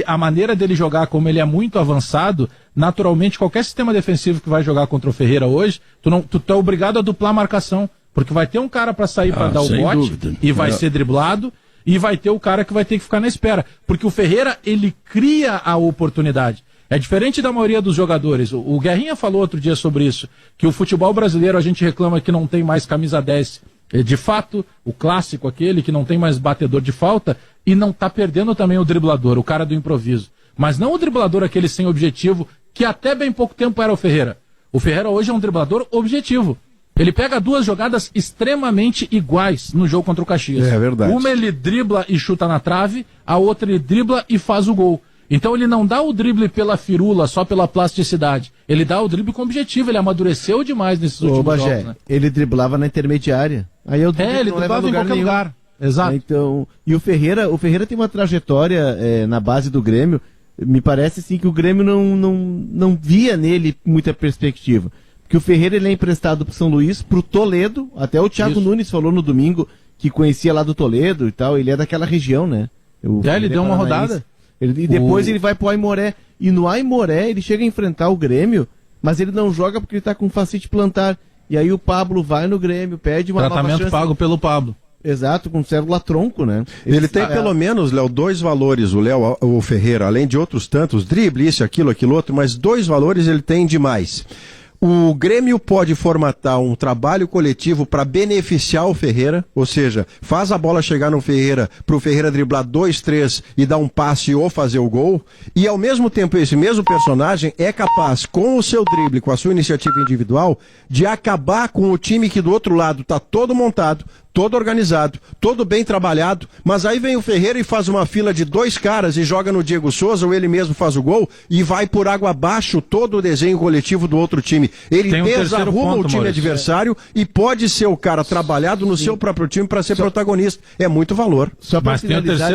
a maneira dele jogar, como ele é muito avançado, naturalmente qualquer sistema defensivo que vai jogar contra o Ferreira hoje, tu é obrigado a duplar a marcação, porque vai ter um cara para sair para dar o bote e vai ser driblado, e vai ter o cara que vai ter que ficar na espera. Porque o Ferreira, ele cria a oportunidade. É diferente da maioria dos jogadores. O Guerrinha falou outro dia sobre isso, que o futebol brasileiro a gente reclama que não tem mais camisa 10. De fato, o clássico aquele que não tem mais batedor de falta e não tá perdendo também o driblador, o cara do improviso. Mas não o driblador aquele sem objetivo, que até bem pouco tempo era o Ferreira. O Ferreira hoje é um driblador objetivo. Ele pega duas jogadas extremamente iguais no jogo contra o Caxias. É verdade. Uma ele dribla e chuta na trave, a outra ele dribla e faz o gol. Então ele não dá o drible pela firula, só pela plasticidade. Ele dá o drible com objetivo, ele amadureceu demais nesses últimos jogos, né? Ele driblava na intermediária. Aí eu ele driblava em qualquer lugar. Exato. Então, e o Ferreira tem uma trajetória na base do Grêmio. Me parece sim que o Grêmio não via nele muita perspectiva. Porque o Ferreira ele é emprestado pro São Luís, pro Toledo, até o Thiago Nunes falou no domingo que conhecia lá do Toledo e tal, ele é daquela região, né? Ele deu uma rodada. E depois ele vai pro Aimoré, e no Aimoré ele chega a enfrentar o Grêmio, mas ele não joga porque ele tá com facite plantar, e aí o Pablo vai no Grêmio, pede uma tratamento pago pelo Pablo. Exato, com célula tronco, né? Ele tem pelo menos, Léo, dois valores, o Ferreira, além de outros tantos, drible, isso, aquilo, outro, mas dois valores ele tem demais. O Grêmio pode formatar um trabalho coletivo para beneficiar o Ferreira, ou seja, faz a bola chegar no Ferreira, para o Ferreira driblar 2, 3 e dar um passe ou fazer o gol, e ao mesmo tempo esse mesmo personagem é capaz, com o seu drible, com a sua iniciativa individual, de acabar com o time que do outro lado está todo montado, todo organizado, todo bem trabalhado, mas aí vem o Ferreira e faz uma fila de 2 caras e joga no Diego Souza, ou ele mesmo faz o gol, e vai por água abaixo todo o desenho coletivo do outro time. Ele desarruma o time adversário e pode ser o cara trabalhado no seu próprio time para ser protagonista. É muito valor. Só para finalizar,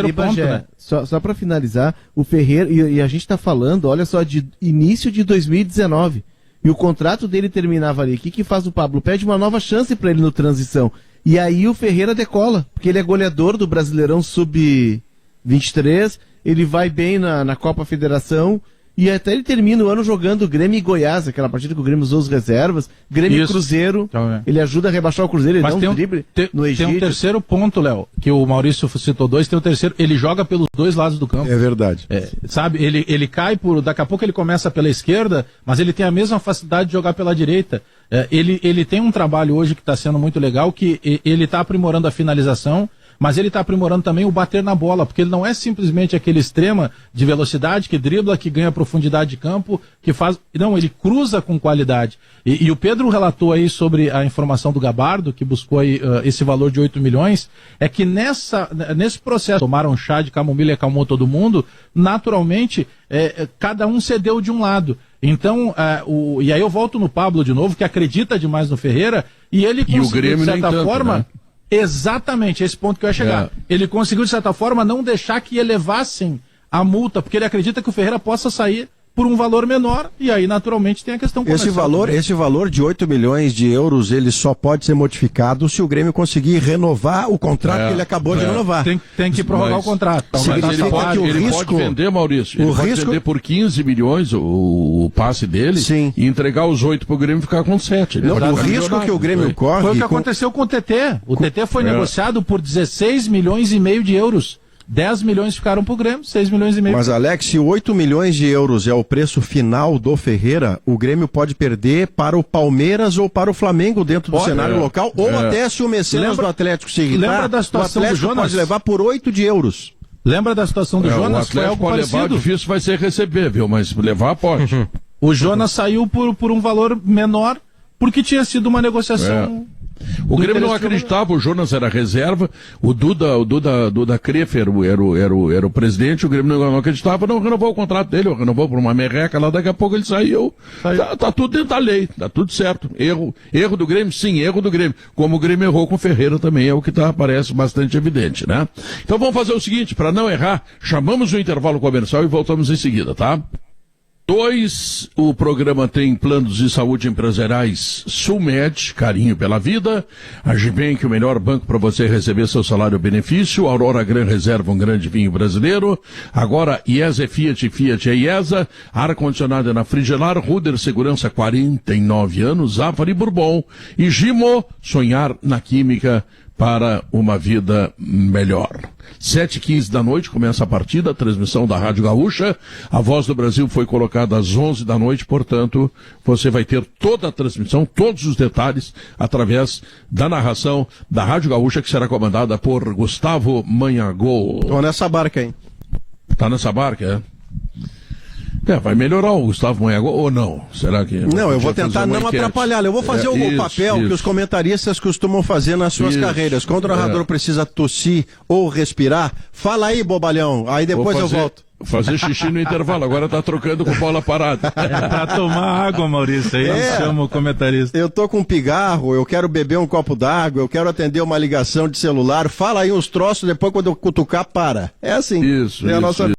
só para finalizar, o Ferreira, e a gente está falando, olha só, de início de 2019, e o contrato dele terminava ali. O que faz o Pablo? Pede uma nova chance para ele no transição. E aí o Ferreira decola, porque ele é goleador do Brasileirão Sub-23, ele vai bem na Copa Federação, e até ele termina o ano jogando Grêmio e Goiás, aquela partida que o Grêmio usou as reservas, Grêmio e Cruzeiro, ele ajuda a rebaixar o Cruzeiro, ele dá um drible no Egito. Tem um terceiro ponto, Léo, que o Maurício citou 2, tem o terceiro, ele joga pelos 2 lados do campo. É verdade. Sabe, ele cai daqui a pouco ele começa pela esquerda, mas ele tem a mesma facilidade de jogar pela direita. Ele tem um trabalho hoje que está sendo muito legal, que ele está aprimorando a finalização, mas ele está aprimorando também o bater na bola, porque ele não é simplesmente aquele extrema de velocidade que dribla, que ganha profundidade de campo, que faz... Não, ele cruza com qualidade. E o Pedro relatou aí sobre a informação do Gabardo, que buscou aí, esse valor de 8 milhões, é que nesse processo, tomaram chá de camomila e acalmou todo mundo, naturalmente, cada um cedeu de um lado. Então, e aí eu volto no Pablo de novo, que acredita demais no Ferreira, e ele conseguiu, o Grêmio, de certa forma... Né? Exatamente, esse ponto que eu ia chegar. Ele conseguiu, de certa forma, não deixar que elevassem a multa, porque ele acredita que o Ferreira possa sair por um valor menor, e aí, naturalmente, tem a questão comercial. Esse valor de 8 milhões de euros, ele só pode ser modificado se o Grêmio conseguir renovar o contrato que ele acabou de renovar. Tem que prorrogar o contrato. Mas ele pode vender, Maurício, ele pode vender por 15 milhões o passe dele. Sim. E entregar os 8 pro Grêmio e ficar com 7. Não, o risco que o Grêmio corre... Foi o que aconteceu com o TT. O TT foi negociado por 16 milhões e meio de euros. 10 milhões ficaram pro Grêmio, 6 milhões e meio. Mas, Alex, se 8 milhões de euros é o preço final do Ferreira, o Grêmio pode perder para o Palmeiras ou para o Flamengo dentro do cenário local, ou até se o mecenas do Atlético se irritar, lembra da situação o Atlético do Jonas? pode levar por 8 de euros. Lembra da situação do Jonas? O Atlético pode levar, difícil vai ser receber, viu? Mas levar pode. O Jonas saiu por um valor menor, porque tinha sido uma negociação... O Grêmio não acreditava, o Jonas era reserva, o Duda Kreffer era o presidente, o Grêmio não acreditava, não renovou o contrato dele, renovou por uma merreca lá, daqui a pouco ele saiu. Tá tudo dentro da lei, tá tudo certo. Erro do Grêmio? Sim, erro do Grêmio. Como o Grêmio errou com o Ferreira também, é o que parece bastante evidente, né? Então vamos fazer o seguinte, para não errar, chamamos o intervalo comercial e voltamos em seguida, tá? 2, o programa tem planos de saúde empresariais Sulmed, carinho pela vida. A Gibank, o melhor banco para você receber seu salário benefício. Aurora Gran Reserva, um grande vinho brasileiro. Agora, IESA é Fiat, Fiat é IESA. Ar-condicionado é na Frigelar. Ruder Segurança, 49 anos. Zafari Bourbon. E Gimo, sonhar na química para uma vida melhor. 7h15 da noite começa a partida, a transmissão da Rádio Gaúcha. A Voz do Brasil foi colocada às 11 da noite, portanto, você vai ter toda a transmissão, todos os detalhes, através da narração da Rádio Gaúcha, que será comandada por Gustavo Manhagol. Tô nessa barca aí. Tá nessa barca, vai melhorar o Gustavo Manhagol ou não? Será que... Não, eu vou tentar não atrapalhar. Eu vou fazer o papel que os comentaristas costumam fazer nas suas carreiras. Quando o narrador precisa tossir ou respirar, fala aí, bobalhão. Aí depois eu volto. Fazer xixi no intervalo, agora tá trocando com bola parada. Pra tomar água, Maurício, aí chama o comentarista. Eu tô com um pigarro, eu quero beber um copo d'água, eu quero atender uma ligação de celular. Fala aí uns troços, depois quando eu cutucar, para. É assim. Isso, a nossa...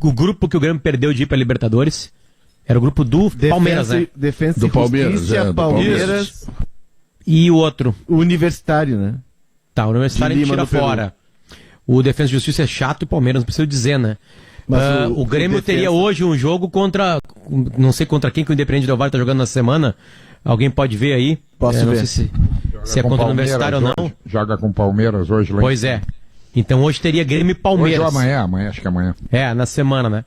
O grupo que o Grêmio perdeu de ir para Libertadores era o grupo do Palmeiras, né? Defensa do e Justiça, Palmeiras e o outro. O Universitário, né? Tá, o Universitário a gente tira fora. O Defensa e Justiça é chato e o Palmeiras, não precisa dizer, né? Mas o Grêmio teria hoje um jogo contra, não sei contra quem que o Independente Del Valle tá jogando na semana. Alguém pode ver aí? Posso ver. Não sei se é contra o Universitário ou não. Joga com o Palmeiras hoje. Pois é. Então hoje teria Grêmio e Palmeiras. Hoje ou amanhã, acho que é amanhã. Na semana, né?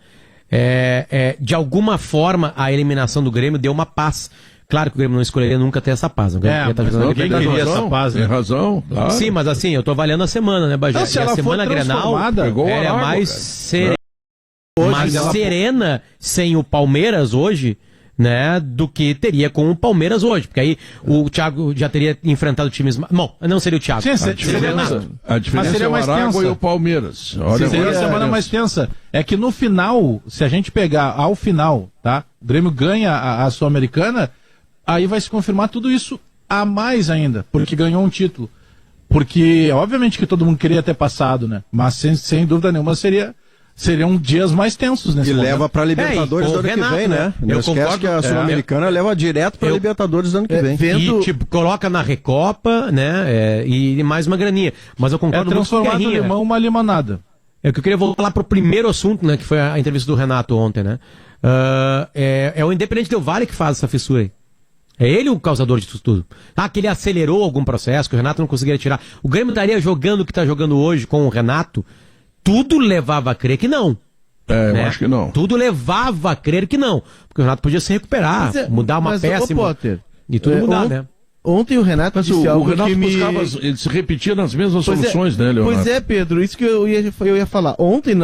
De alguma forma, a eliminação do Grêmio deu uma paz. Claro que o Grêmio não escolheria nunca ter essa paz. O Grêmio tá jogando quem queria essa paz, né? Tem razão, claro. Sim, mas assim, eu tô avaliando a semana, né, Bajé? Se a ela semana Grenal é mais serena. Mais serena sem o Palmeiras hoje né, do que teria com o Palmeiras hoje, porque aí o Thiago já teria enfrentado times... Bom, não seria o Thiago. Sim, A diferença seria é o mais Aragua tensa. e o Palmeiras. Olha, Seria a semana mais tensa. É que no final, se a gente pegar ao final, tá? O Grêmio ganha a Sul-Americana, aí vai se confirmar tudo isso a mais ainda, porque ganhou um título. Porque, obviamente que todo mundo queria ter passado, né? Mas sem dúvida nenhuma seriam dias mais tensos nesse E momento. leva pra Libertadores do ano Renato, que vem, né? Não Eu esquece concordo. que a Sul-Americana leva direto pra Libertadores do ano que vem. E, tipo, coloca na Recopa, né, e mais uma graninha. Mas eu É concordo muito com o transformar do Guerrinha. limão uma limonada. É que eu queria voltar lá pro primeiro assunto, né, que foi a entrevista do Renato ontem, né? É o Independente Del Valle que faz essa fissura aí. É ele o causador disso tudo. Que ele acelerou algum processo, que o Renato não conseguiria tirar. O Grêmio estaria jogando o que está jogando hoje com o Renato, tudo levava a crer que não. eu acho que não. Tudo levava a crer que não. Porque o Renato podia se recuperar, mudar uma peça e tudo mudar, né? Ontem o Renato Mas disse o algo Renato que me... ele se repetia nas mesmas Pois soluções, né, Leonardo? Pois é, Pedro, isso que eu ia falar. Ontem,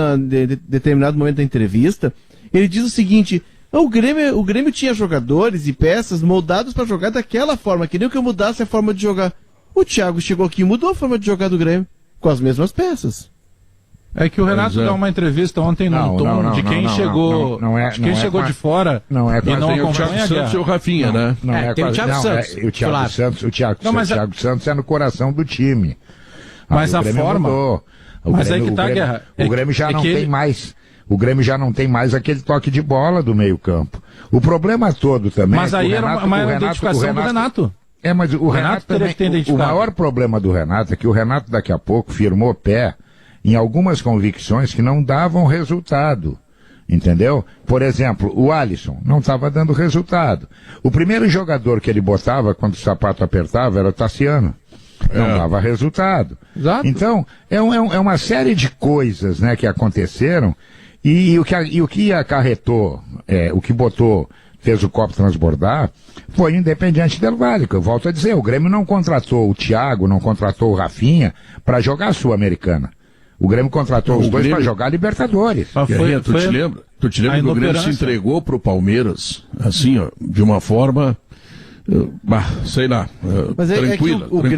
determinado momento da entrevista, ele diz o seguinte: o Grêmio tinha jogadores e peças moldados para jogar daquela forma, queriam que eu mudasse a forma de jogar. O Thiago chegou aqui e mudou a forma de jogar do Grêmio, com as mesmas peças. É que o Renato deu uma entrevista ontem num tom de quem chegou de fora Não é e não Tem o Thiago acompanha a Santos e o guerra. Rafinha, né? Não é tem o quase- Thiago não, Santos, o Thiago claro. Santos, o Thiago Santos é no coração do time. Mas O a Grêmio forma- mudou. Mas aí que tá a guerra. O Grêmio já não tem mais. O Grêmio já não tem mais aquele toque de bola do meio-campo. O problema todo também. Mas é que aí o era Renato- uma o Renato- identificação o do Renato. É, mas o Renato teria também, que ter o identificado. maior problema do Renato é que o Renato daqui a pouco firmou pé em algumas convicções que não davam resultado. Entendeu? Por exemplo, o Alisson não estava dando resultado. O primeiro jogador que ele botava quando o sapato apertava era o Tassiano. Não dava resultado. Exato. Então, é uma série de coisas, né, que aconteceram e o que acarretou, o que fez o copo transbordar, foi o Independiente Del Valle, que eu volto a dizer, o Grêmio não contratou o Thiago, não contratou o Rafinha para jogar a Sul-Americana. O Grêmio contratou os dois para jogar Libertadores. Mas Guerrinha, tu te lembra que o Grêmio se inoperância. entregou pro Palmeiras, assim, ó, de uma forma, sei lá, Mas é que tranquila. o tranquila.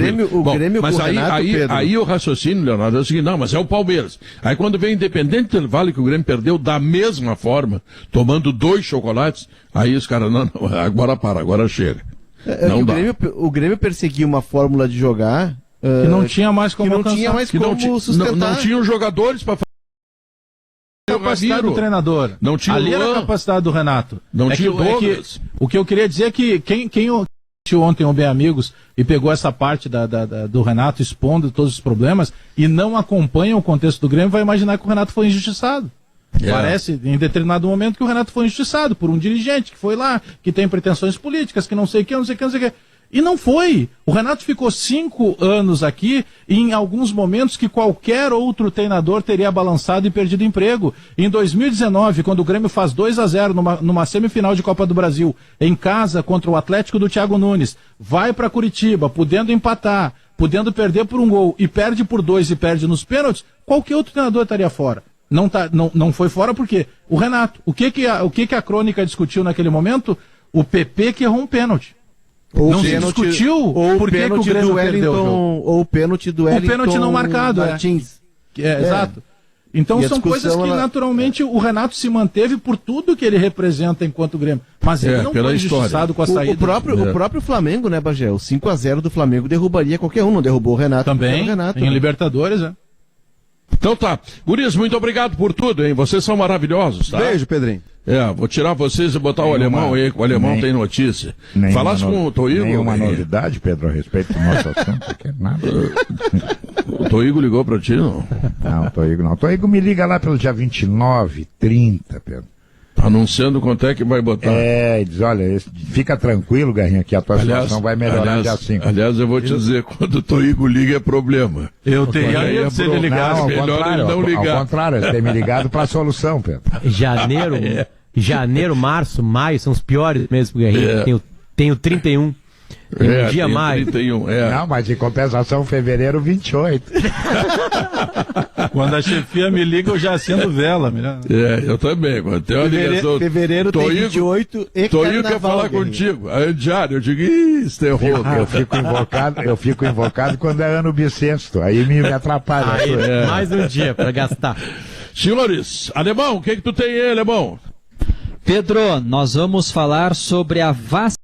Grêmio mas com o Renato, Pedro. aí o raciocínio, Leonardo, é o seguinte: não, mas é o Palmeiras. Aí quando vem Independente Del Valle, que o Grêmio perdeu da mesma forma, tomando 2 chocolates, aí os caras, não, agora chega. Não dá. O Grêmio perseguia uma fórmula de jogar Que não tinha mais como que não alcançar. tinha mais Que como sustentar. não tinham jogadores para A capacidade do treinador. Não tinha Ali era a Luan. capacidade do Renato. Não É tinha que- o é que Douglas. o que eu queria dizer é que quem assistiu ontem o Bem Amigos e pegou essa parte do Renato expondo todos os problemas e não acompanha o contexto do Grêmio vai imaginar que o Renato foi injustiçado. Parece, em determinado momento, que o Renato foi injustiçado por um dirigente que foi lá, que tem pretensões políticas, que não sei o que, não sei o que, não sei o que. E não foi. O Renato ficou 5 anos aqui, em alguns momentos que qualquer outro treinador teria balançado e perdido emprego. Em 2019, quando o Grêmio faz 2-0 numa semifinal de Copa do Brasil, em casa contra o Atlético do Thiago Nunes, vai para Curitiba, podendo empatar, podendo perder por 1 gol, e perde por 2 e perde nos pênaltis, qualquer outro treinador estaria fora. Não foi fora porque o Renato, o que a crônica discutiu naquele momento? O PP que errou um pênalti. Não se discutiu ou por que o Grêmio perdeu o jogo. ou o pênalti do Wellington pênalti não marcado, Martins. Exato. Então E a são coisas discussão, que naturalmente o Renato se manteve por tudo que ele representa enquanto Grêmio. Mas ele não pela foi história. injustiçado com a O saída. próprio Flamengo, né, Bagé? O 5-0 do Flamengo derrubaria qualquer um, não derrubou o Renato. Também, derrubou o Renato, em né? Libertadores, né? Então tá. Guris, muito obrigado por tudo, hein? Vocês são maravilhosos, tá? Beijo, Pedrinho. Vou tirar vocês e botar o alemão aí, que o alemão tem notícia. Falasse com o Toigo. Nenhuma novidade, Pedro, a respeito do nosso assunto, porque nada. O Toigo ligou pra ti, não? Não, Toigo não. Toigo me liga lá pelo dia 29, 30, Pedro. Anunciando quanto é que vai botar. E diz, olha, fica tranquilo, Garrinha, que a tua situação vai melhorar dia 5. Aliás, eu vou te dizer, quando o Toigo liga é problema. Eu teria Aí medo se ele ligasse. Não, ao melhor contrário, ele não ligar. Ao contrário, ele tem me ligado para a solução, Pedro. Janeiro, março, maio são os piores meses pro Guerrinha. Tenho 31. Tem um dia tem mais. 31, Não, mas em compensação, fevereiro 28. Quando a chefia me liga, eu já acendo vela. Melhor. Eu também. Quando tem uma ligação... Fevereiro tem 28 e Toinho quer carnaval, falar Guerrinha. contigo. Aí, diário, eu digo, isso errou. Eu fico invocado quando é ano bissexto. Aí me atrapalha. Aí, mais um dia pra gastar. Senhores, Alemão, o que tu tem aí, Alemão? Pedro, nós vamos falar sobre a vacina.